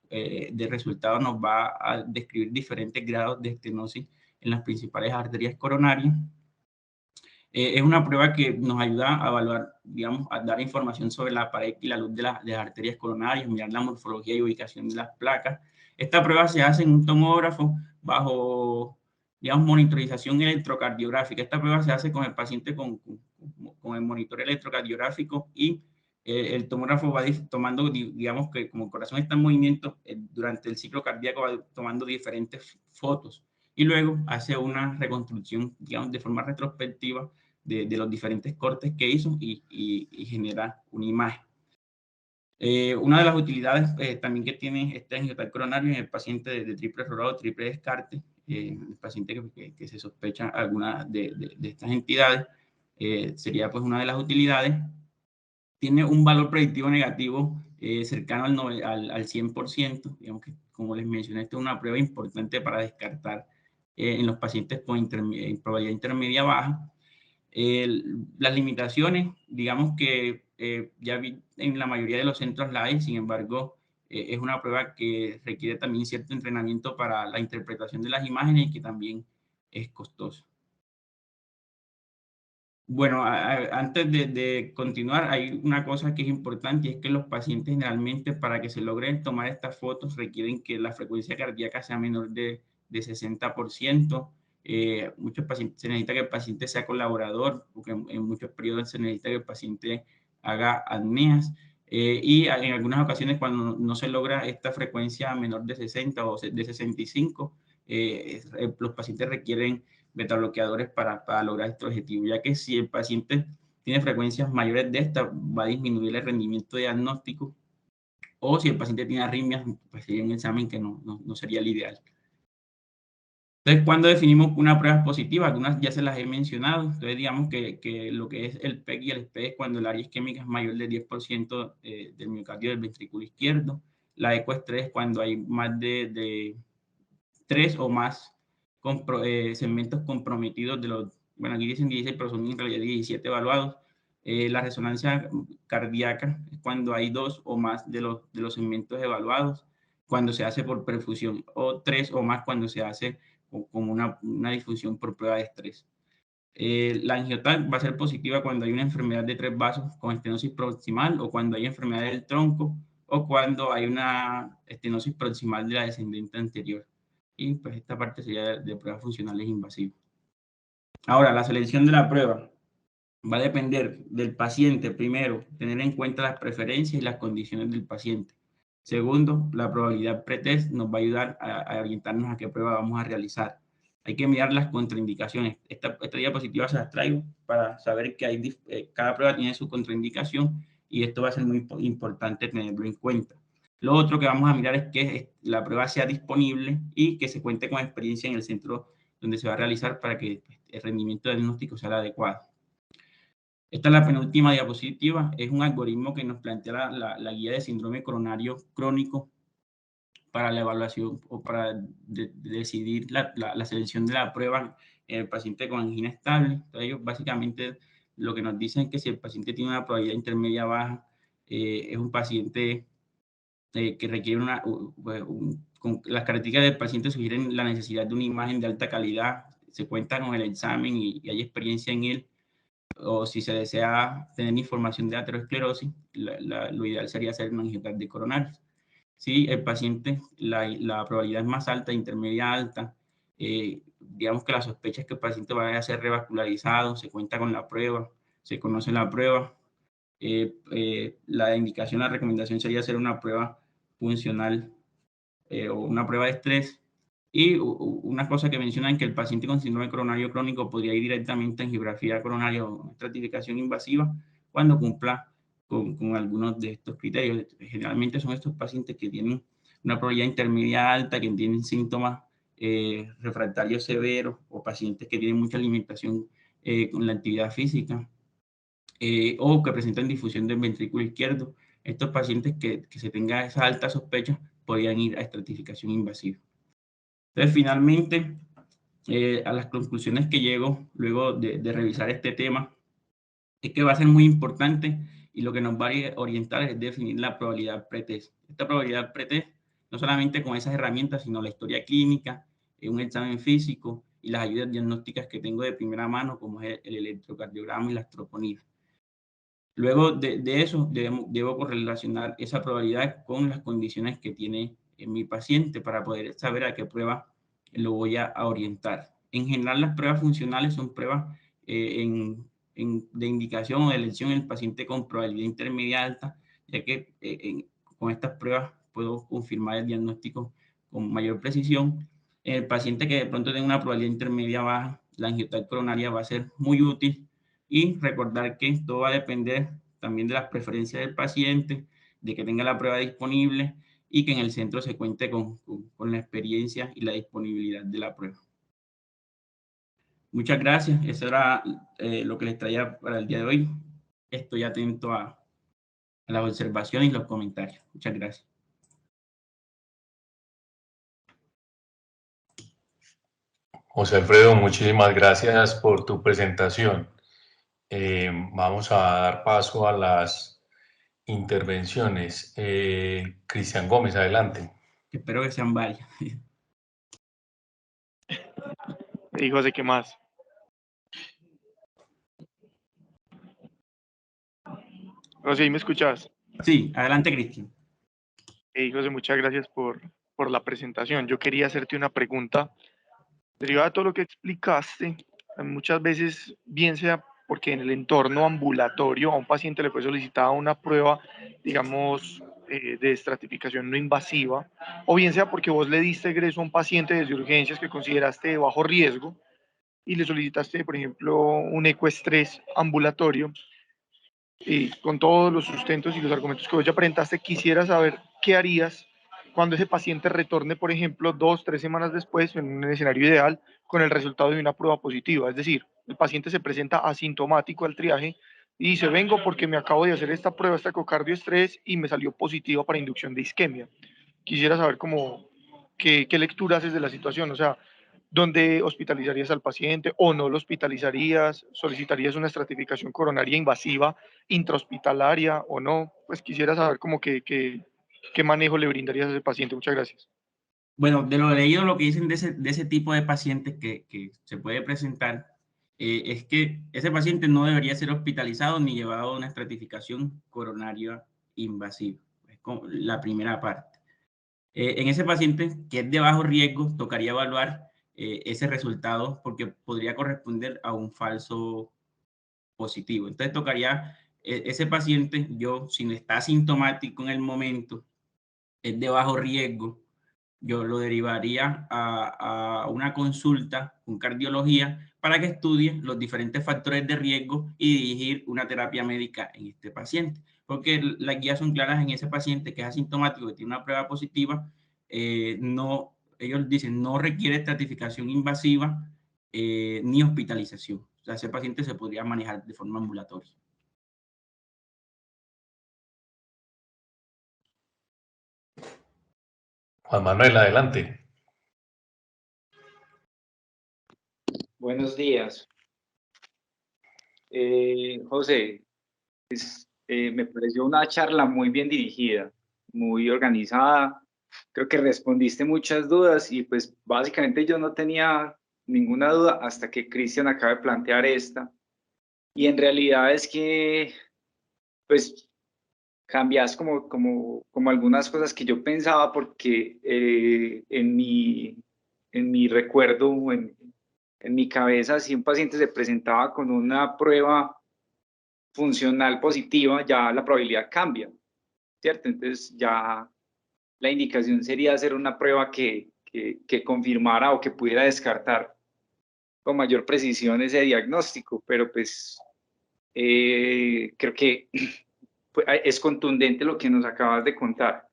de resultados nos va a describir diferentes grados de estenosis en las principales arterias coronarias. Es una prueba que nos ayuda a evaluar, digamos, a dar información sobre la pared y la luz de las arterias coronarias, mirar la morfología y ubicación de las placas. Esta prueba se hace en un tomógrafo bajo, digamos, monitorización electrocardiográfica. Esta prueba se hace con el paciente con el monitor electrocardiográfico y el tomógrafo va tomando, digamos que como el corazón está en movimiento, durante el ciclo cardíaco va tomando diferentes fotos y luego hace una reconstrucción, digamos, de forma retrospectiva de los diferentes cortes que hizo y genera una imagen. Una de las utilidades también que tiene este angiotype coronario en el paciente de triple errorado, triple descarte, el paciente que se sospecha alguna de estas entidades, sería pues una de las utilidades. Tiene un valor predictivo negativo cercano al 100%, digamos que como les mencioné, esta es una prueba importante para descartar en los pacientes con probabilidad intermedia baja. Las limitaciones, digamos que ya en la mayoría de los centros la hay, sin embargo, es una prueba que requiere también cierto entrenamiento para la interpretación de las imágenes y que también es costoso. Bueno, antes de continuar, hay una cosa que es importante y es que los pacientes generalmente para que se logren tomar estas fotos requieren que la frecuencia cardíaca sea menor de 60%. Muchos pacientes, se necesita que el paciente sea colaborador, porque en muchos periodos se necesita que el paciente haga apneas. Y en algunas ocasiones cuando no se logra esta frecuencia menor de 60 o de 65, los pacientes requieren betabloqueadores para lograr este objetivo, ya que si el paciente tiene frecuencias mayores de esta, va a disminuir el rendimiento diagnóstico, o si el paciente tiene arritmias, pues sería un examen que no sería el ideal. Entonces, ¿cuándo definimos una prueba positiva? Algunas ya se las he mencionado. Entonces, digamos que lo que es el PEC y el SPEC es cuando el área isquémica es mayor del 10% del miocardio del ventrículo izquierdo. La ECO-estrés es cuando hay más de 3 o más segmentos comprometidos de los, bueno, aquí dicen 16, pero son en realidad 17 evaluados. La resonancia cardíaca es cuando hay 2 o más de los segmentos evaluados, cuando se hace por perfusión, o 3 o más cuando se hace como una difusión por prueba de estrés. La angioTAC va a ser positiva cuando hay una enfermedad de 3 vasos con estenosis proximal, o cuando hay enfermedad del tronco, o cuando hay una estenosis proximal de la descendente anterior. Y pues esta parte sería de pruebas funcionales invasivas. Ahora, la selección de la prueba va a depender del paciente. Primero, tener en cuenta las preferencias y las condiciones del paciente. Segundo, la probabilidad pretest nos va a ayudar a orientarnos a qué prueba vamos a realizar. Hay que mirar las contraindicaciones. Esta diapositiva se las traigo para saber que cada prueba tiene su contraindicación, y esto va a ser muy importante tenerlo en cuenta. Lo otro que vamos a mirar es que la prueba sea disponible y que se cuente con experiencia en el centro donde se va a realizar para que el rendimiento diagnóstico sea el adecuado. Esta es la penúltima diapositiva. Es un algoritmo que nos plantea la guía de síndrome coronario crónico para la evaluación o para decidir la selección de la prueba en el paciente con angina estable. Entonces, ellos básicamente lo que nos dicen es que si el paciente tiene una probabilidad intermedia baja, es un paciente que requiere con las características del paciente sugieren la necesidad de una imagen de alta calidad, se cuenta con el examen y hay experiencia en él, o si se desea tener información de aterosclerosis, lo ideal sería hacer una angiocardia coronaria. Si el paciente, la probabilidad es más alta, intermedia alta, digamos que la sospecha es que el paciente vaya a ser revascularizado, se cuenta con la prueba, se conoce la prueba, la indicación, la recomendación sería hacer una prueba funcional o una prueba de estrés. Y una cosa que mencionan, que el paciente con síndrome coronario crónico podría ir directamente a angiografía coronaria o estratificación invasiva cuando cumpla con algunos de estos criterios. Generalmente son estos pacientes que tienen una probabilidad intermedia alta, que tienen síntomas refractarios severos, o pacientes que tienen mucha alimentación con la actividad física, o que presentan difusión del ventrículo izquierdo. Estos pacientes que se tenga esa alta sospecha podrían ir a estratificación invasiva. Entonces, finalmente, a las conclusiones que llego luego de revisar este tema, es que va a ser muy importante, y lo que nos va a orientar es definir la probabilidad pretest. Esta probabilidad pretest, no solamente con esas herramientas, sino la historia clínica, un examen físico y las ayudas diagnósticas que tengo de primera mano, como es el electrocardiograma y las troponías. Luego de eso, debo correlacionar esa probabilidad con las condiciones que tiene mi paciente para poder saber a qué prueba lo voy a orientar. En general, las pruebas funcionales son pruebas de indicación o de elección en el paciente con probabilidad intermedia alta, ya que con estas pruebas puedo confirmar el diagnóstico con mayor precisión. En el paciente que de pronto tenga una probabilidad intermedia baja, la angioTAC coronaria va a ser muy útil. Y recordar que todo va a depender también de las preferencias del paciente, de que tenga la prueba disponible y que en el centro se cuente con la experiencia y la disponibilidad de la prueba. Muchas gracias. Eso era lo que les traía para el día de hoy. Estoy atento a las observaciones y los comentarios. Muchas gracias. José Alfredo, muchísimas gracias por tu presentación. Vamos a dar paso a las intervenciones. Cristian Gómez, adelante. Espero que sean varias. Y José, ¿qué más? José, ¿me escuchas? Sí, adelante, Cristian. José, muchas gracias por la presentación. Yo quería hacerte una pregunta. Derivada de todo lo que explicaste, muchas veces, bien sea porque en el entorno ambulatorio a un paciente le fue solicitada una prueba, digamos, de estratificación no invasiva, o bien sea porque vos le diste egreso a un paciente desde urgencias que consideraste de bajo riesgo, y le solicitaste, por ejemplo, un ecoestrés ambulatorio, y con todos los sustentos y los argumentos que vos ya presentaste, quisiera saber qué harías cuando ese paciente retorne, por ejemplo, 2 o 3 semanas después, en un escenario ideal, con el resultado de una prueba positiva. Es decir, el paciente se presenta asintomático al triaje y dice, vengo porque me acabo de hacer esta prueba, este ecocardioestrés, y me salió positiva para inducción de isquemia. Quisiera saber qué lectura haces de la situación, o sea, ¿dónde hospitalizarías al paciente o no lo hospitalizarías? ¿Solicitarías una estratificación coronaria invasiva intrahospitalaria o no? Pues quisiera saber qué manejo le brindarías a ese paciente. Muchas gracias. Bueno, de lo leído, lo que dicen de ese tipo de pacientes que se puede presentar, es que ese paciente no debería ser hospitalizado ni llevado a una estratificación coronaria invasiva. Es como la primera parte. En ese paciente que es de bajo riesgo, tocaría evaluar ese resultado porque podría corresponder a un falso positivo. Entonces tocaría ese paciente, yo, si no está asintomático en el momento, es de bajo riesgo, yo lo derivaría a una consulta con cardiología para que estudie los diferentes factores de riesgo y dirigir una terapia médica en este paciente. Porque las guías son claras en ese paciente que es asintomático, que tiene una prueba positiva, no, ellos dicen no requiere estratificación invasiva ni hospitalización. O sea, ese paciente se podría manejar de forma ambulatoria. Juan Manuel, adelante. Buenos días. José, me pareció una charla muy bien dirigida, muy organizada. Creo que respondiste muchas dudas y pues básicamente yo no tenía ninguna duda hasta que Cristian acaba de plantear esta. Y en realidad es que pues cambias como algunas cosas que yo pensaba porque en mi recuerdo, en mi cabeza, si un paciente se presentaba con una prueba funcional positiva, ya la probabilidad cambia, ¿cierto? Entonces ya la indicación sería hacer una prueba que confirmara o que pudiera descartar con mayor precisión ese diagnóstico, pero pues creo que es contundente lo que nos acabas de contar.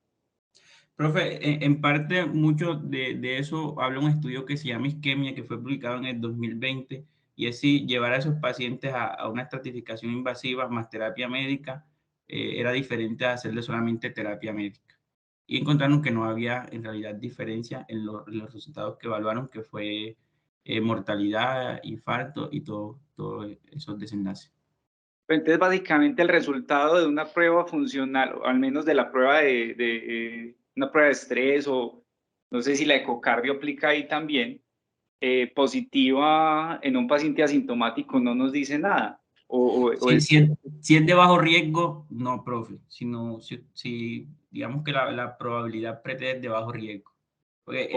Profe, en parte mucho de eso habla un estudio que se llama Isquemia, que fue publicado en el 2020, y es si llevar a esos pacientes a una estratificación invasiva más terapia médica era diferente a hacerle solamente terapia médica. Y encontraron que no había en realidad diferencia en los resultados que evaluaron, que fue mortalidad, infarto y todos esos desenlaces. Entonces, básicamente el resultado de una prueba funcional, o al menos de la prueba una prueba de estrés, o no sé si la ecocardio aplica ahí también, positiva en un paciente asintomático no nos dice nada. Si es de bajo riesgo, no, profe, sino si digamos que la probabilidad prete es de bajo riesgo. Porque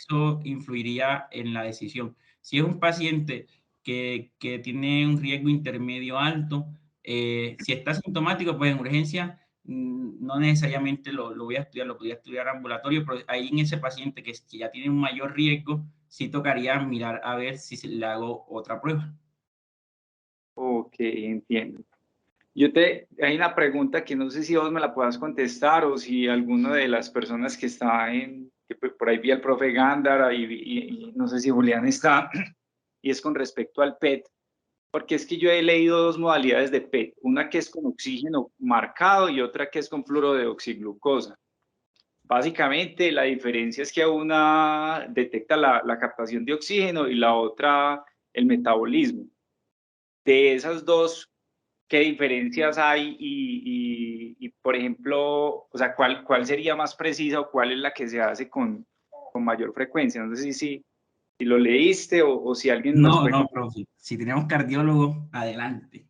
eso influiría en la decisión. Si es un paciente que tiene un riesgo intermedio alto, si está asintomático, pues en urgencia no necesariamente lo voy a estudiar, lo podría estudiar ambulatorio, pero ahí en ese paciente que ya tiene un mayor riesgo, sí tocaría mirar a ver si le hago otra prueba. Ok, entiendo. Hay una pregunta que no sé si vos me la puedas contestar o si alguna de las personas que está que por ahí vi al profe Gándara y no sé si Julián está, y es con respecto al PET, porque es que yo he leído dos modalidades de PET, una que es con oxígeno marcado y otra que es con fluorodeoxiglucosa. Básicamente la diferencia es que una detecta la captación de oxígeno y la otra el metabolismo. De esas dos, ¿qué diferencias hay? Y por ejemplo, o sea, ¿cuál sería más precisa o cuál es la que se hace con mayor frecuencia? No sé si lo leíste o si alguien nos puede... No, profe. Si tenemos cardiólogo, adelante.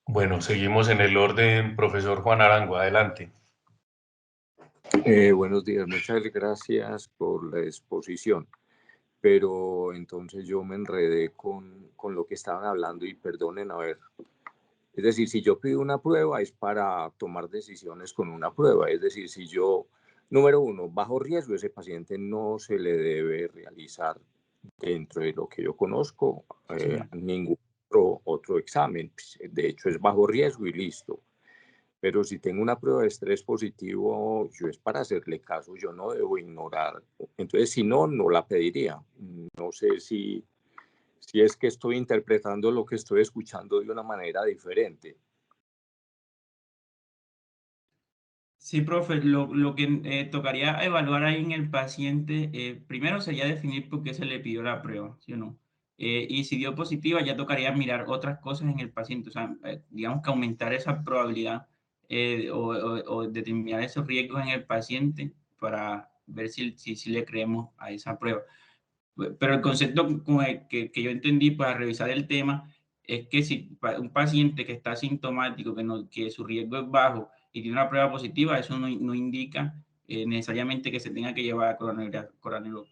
Bueno, seguimos en el orden. Profesor Juan Arango, adelante. Buenos días, muchas gracias por la exposición. Pero entonces yo me enredé con lo que estaban hablando y perdonen, a ver. Es decir, si yo pido una prueba es para tomar decisiones con una prueba. Es decir, si yo Número 1, bajo riesgo, ese paciente no se le debe realizar, dentro de lo que yo conozco, ningún otro examen. De hecho, es bajo riesgo y listo. Pero si tengo una prueba de estrés positivo, yo es para hacerle caso, yo no debo ignorar. Entonces, si no, no la pediría. No sé si es que estoy interpretando lo que estoy escuchando de una manera diferente. Sí, profe, lo que tocaría evaluar ahí en el paciente, primero sería definir por qué se le pidió la prueba, ¿sí o no? Y si dio positiva, ya tocaría mirar otras cosas en el paciente, o sea, digamos que aumentar esa probabilidad o determinar esos riesgos en el paciente para ver si le creemos a esa prueba. Pero el concepto con que yo entendí para revisar el tema es que si un paciente que está asintomático, que su riesgo es bajo y tiene una prueba positiva, eso no indica necesariamente que se tenga que llevar a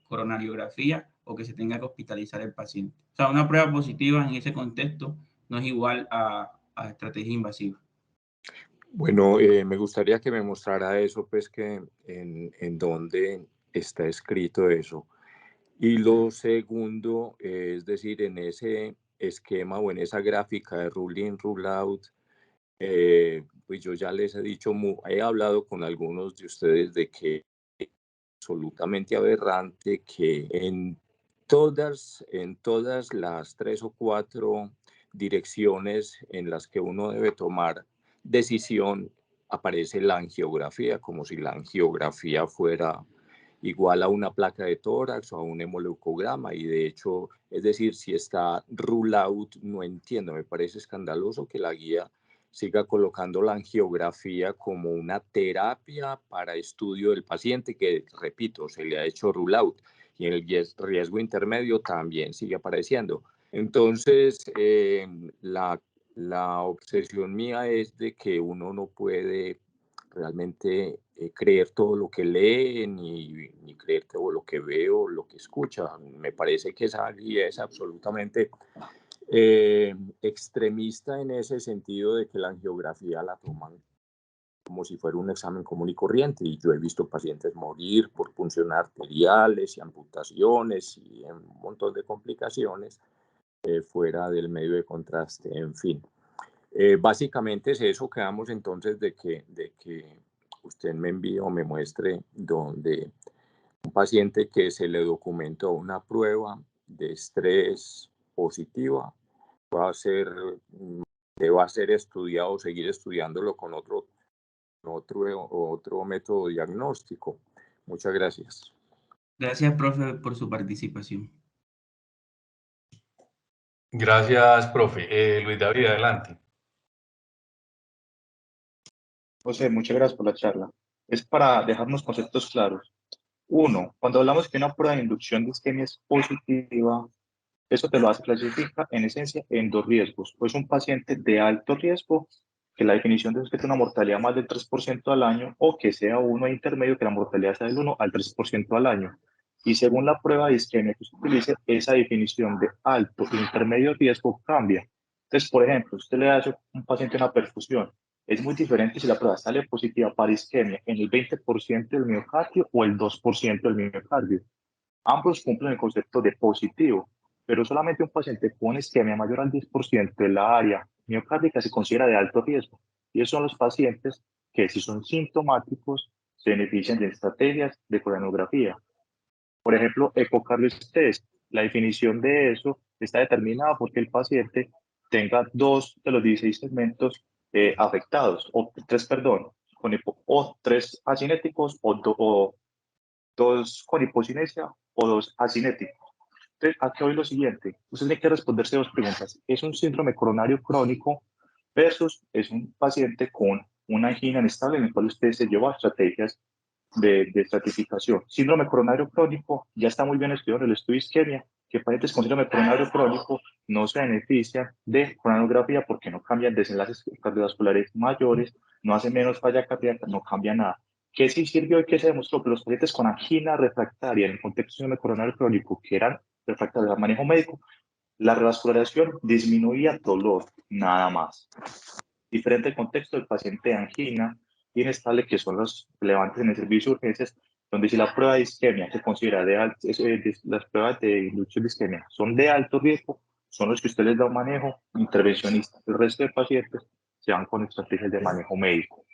coronariografía o que se tenga que hospitalizar el paciente. O sea, una prueba positiva en ese contexto no es igual a estrategia invasiva. Bueno, me gustaría que me mostrara eso, pues que en dónde está escrito eso. Y lo segundo, es decir, en ese esquema o en esa gráfica de rule in, rule out, pues yo ya les he dicho, he hablado con algunos de ustedes de que es absolutamente aberrante que en todas las 3 o 4 direcciones en las que uno debe tomar decisión aparece la angiografía, como si la angiografía fuera igual a una placa de tórax o a un hemoleucograma, y de hecho, es decir, si está rule out, no entiendo, me parece escandaloso que la guía siga colocando la angiografía como una terapia para estudio del paciente, que, repito, se le ha hecho rule out, y el riesgo intermedio también sigue apareciendo. Entonces, la obsesión mía es de que uno no puede realmente creer todo lo que lee, ni creer todo lo que veo, lo que escucha. Me parece que esa guía es absolutamente extremista en ese sentido de que la angiografía la toman como si fuera un examen común y corriente, y yo he visto pacientes morir por punción arteriales y amputaciones y un montón de complicaciones fuera del medio de contraste, en fin. Básicamente es eso. Quedamos entonces de que usted me envíe o me muestre donde un paciente que se le documentó una prueba de estrés positiva va a ser, deba ser estudiado o seguir estudiándolo con otro método diagnóstico. Muchas gracias. Gracias, profe, por su participación. Gracias, profe. Luis David, adelante. José, muchas gracias por la charla. Es para dejarnos conceptos claros. Uno, cuando hablamos que una prueba de inducción de isquemia es positiva, eso te lo hace clasifica en esencia en 2 riesgos. Pues un paciente de alto riesgo, que la definición de eso es que tiene una mortalidad más del 3% al año, o que sea uno intermedio, que la mortalidad sea del 1 al 3% al año. Y según la prueba de isquemia que usted utilice, esa definición de alto e intermedio riesgo cambia. Entonces, por ejemplo, usted le da a un paciente una perfusión. Es muy diferente si la prueba sale positiva para isquemia en el 20% del miocardio o el 2% del miocardio. Ambos cumplen el concepto de positivo, pero solamente un paciente con isquemia mayor al 10% de la área miocárdica se considera de alto riesgo. Y esos son los pacientes que, si son sintomáticos, se benefician de estrategias de coronografía. Por ejemplo, ecocardiotest. La definición de eso está determinada porque el paciente tenga 2 de los 16 segmentos afectados, o 3, perdón, o 3 acinéticos o 2 con hipocinesia o 2 acinéticos. Entonces, aquí voy lo siguiente. Usted tiene que responderse 2 preguntas. ¿Es un síndrome coronario crónico versus es un paciente con una angina inestable en el cual usted se lleva estrategias de estratificación? Síndrome coronario crónico ya está muy bien estudiado en el estudio isquemia, que pacientes con síndrome coronario crónico no se benefician de coronografía porque no cambian desenlaces cardiovasculares mayores, no hacen menos falla cardíaca, no cambia nada. ¿Qué sí sirvió y qué se demostró? Que los pacientes con angina refractaria en el contexto de síndrome coronario crónico, que eran refractarios al manejo médico, la revascularización disminuía dolor, nada más. Diferente contexto del paciente de angina, inestable, que son los relevantes en el servicio de urgencias, donde si la prueba de isquemia se considera las pruebas de inducción de isquemia son de alto riesgo, son los que usted les da un manejo intervencionista. El resto de pacientes se van con estrategias de manejo médico.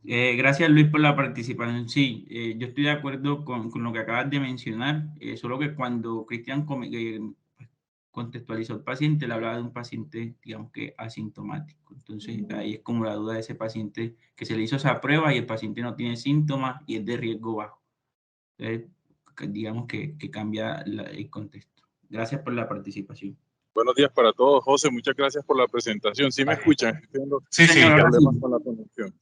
Gracias, Luis, por la participación. Sí, yo estoy de acuerdo con lo que acabas de mencionar, solo que cuando Cristian contextualizó al paciente, le hablaba de un paciente, digamos que asintomático. Entonces, ahí es como la duda de ese paciente que se le hizo esa prueba y el paciente no tiene síntomas y es de riesgo bajo. Entonces, digamos que cambia el contexto. Gracias por la participación. Buenos días para todos. José, muchas gracias por la presentación. ¿Sí me escuchan? Sí, sí. Problemas con la conexión.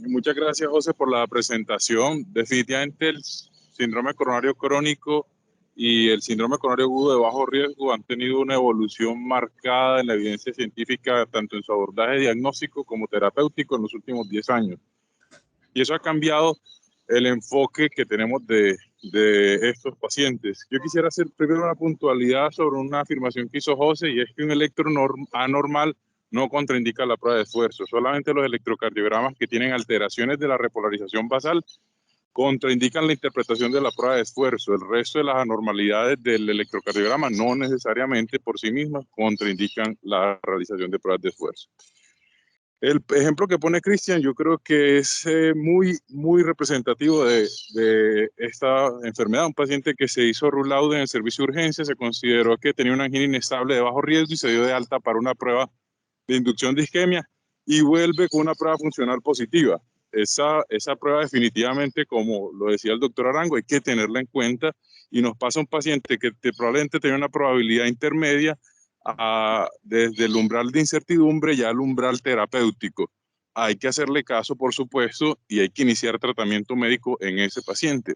Muchas gracias, José, por la presentación. Definitivamente el síndrome coronario crónico y el síndrome coronario agudo de bajo riesgo han tenido una evolución marcada en la evidencia científica, tanto en su abordaje diagnóstico como terapéutico en los últimos 10 años. Y eso ha cambiado el enfoque que tenemos de estos pacientes. Yo quisiera hacer primero una puntualidad sobre una afirmación que hizo José, y es que un electro anormal no contraindica la prueba de esfuerzo. Solamente los electrocardiogramas que tienen alteraciones de la repolarización basal contraindican la interpretación de la prueba de esfuerzo. El resto de las anormalidades del electrocardiograma no necesariamente por sí mismas contraindican la realización de pruebas de esfuerzo. El ejemplo que pone Cristian yo creo que es muy representativo de esta enfermedad. Un paciente que se hizo rule out en el servicio de urgencia, se consideró que tenía una angina inestable de bajo riesgo y se dio de alta para una prueba de inducción de isquemia y vuelve con una prueba funcional positiva. Esa prueba definitivamente, como lo decía el doctor Arango, hay que tenerla en cuenta, y nos pasa un paciente que probablemente tenía una probabilidad intermedia desde el umbral de incertidumbre ya al umbral terapéutico. Hay que hacerle caso, por supuesto, y hay que iniciar tratamiento médico en ese paciente.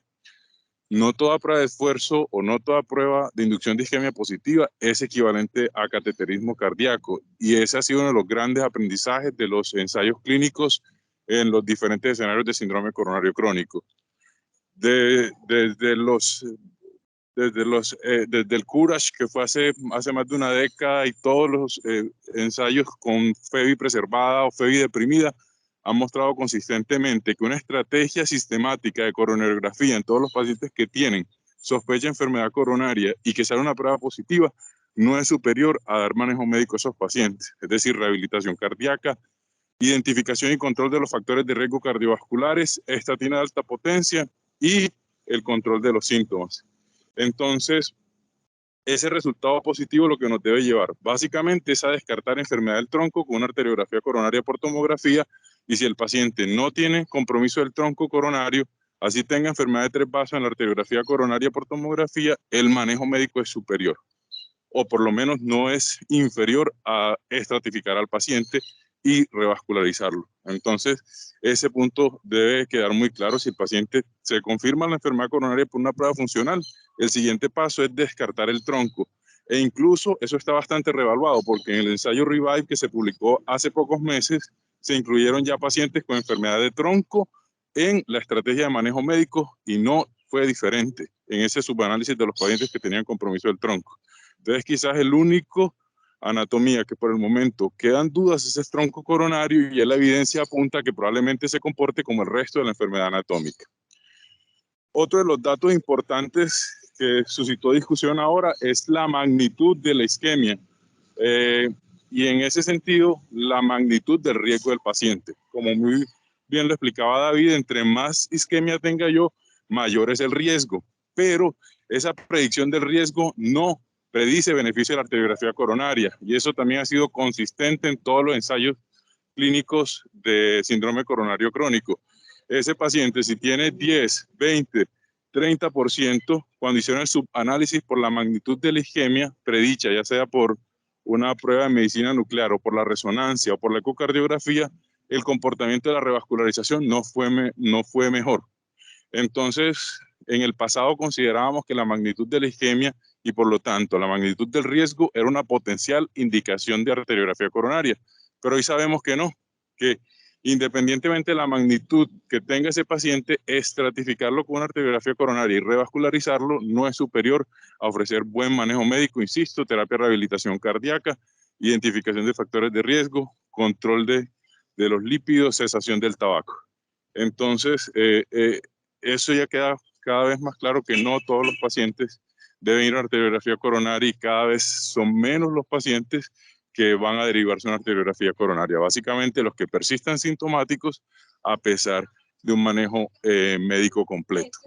No toda prueba de esfuerzo o no toda prueba de inducción de isquemia positiva es equivalente a cateterismo cardíaco, y ese ha sido uno de los grandes aprendizajes de los ensayos clínicos en los diferentes escenarios de síndrome coronario crónico. Desde el Courage, que fue hace más de una década, y todos los ensayos con FEBI preservada o FEBI deprimida han mostrado consistentemente que una estrategia sistemática de coronariografía en todos los pacientes que tienen sospecha de enfermedad coronaria y que sale una prueba positiva no es superior a dar manejo médico a esos pacientes, es decir, rehabilitación cardíaca, identificación y control de los factores de riesgo cardiovasculares, estatina de alta potencia y el control de los síntomas. Entonces, ese resultado positivo lo que nos debe llevar básicamente es a descartar enfermedad del tronco con una arteriografía coronaria por tomografía, y si el paciente no tiene compromiso del tronco coronario, así tenga enfermedad de 3 vasos en la arteriografía coronaria por tomografía, el manejo médico es superior, o por lo menos no es inferior a estratificar al paciente y revascularizarlo. Entonces, ese punto debe quedar muy claro. Si el paciente se confirma la enfermedad coronaria por una prueba funcional, el siguiente paso es descartar el tronco. E incluso eso está bastante revaluado, porque en el ensayo Revive que se publicó hace pocos meses, se incluyeron ya pacientes con enfermedad de tronco en la estrategia de manejo médico y no fue diferente en ese subanálisis de los pacientes que tenían compromiso del tronco. Entonces, quizás el único anatomía que por el momento quedan dudas es el tronco coronario, y la evidencia apunta a que probablemente se comporte como el resto de la enfermedad anatómica. Otro de los datos importantes que suscitó discusión ahora es la magnitud de la isquemia, y en ese sentido la magnitud del riesgo del paciente. Como muy bien lo explicaba David, entre más isquemia tenga yo, mayor es el riesgo, pero esa predicción del riesgo no predice beneficio de la arteriografía coronaria, y eso también ha sido consistente en todos los ensayos clínicos de síndrome coronario crónico. Ese paciente, si tiene 10, 20, 30%, cuando hicieron el subanálisis por la magnitud de la isquemia predicha, ya sea por una prueba de medicina nuclear o por la resonancia o por la ecocardiografía, el comportamiento de la revascularización no fue mejor. Entonces, en el pasado considerábamos que la magnitud de la isquemia y por lo tanto la magnitud del riesgo era una potencial indicación de arteriografía coronaria, pero hoy sabemos que no, que independientemente de la magnitud que tenga ese paciente, estratificarlo con una arteriografía coronaria y revascularizarlo no es superior a ofrecer buen manejo médico, insisto, terapia de rehabilitación cardíaca identificación de factores de riesgo, control de los lípidos, cesación del tabaco. Entonces, eso ya queda cada vez más claro que no todos los pacientes deben ir a arteriografía coronaria y cada vez son menos los pacientes que van a derivarse a una arteriografía coronaria. Básicamente los que persistan sintomáticos a pesar de un manejo médico completo.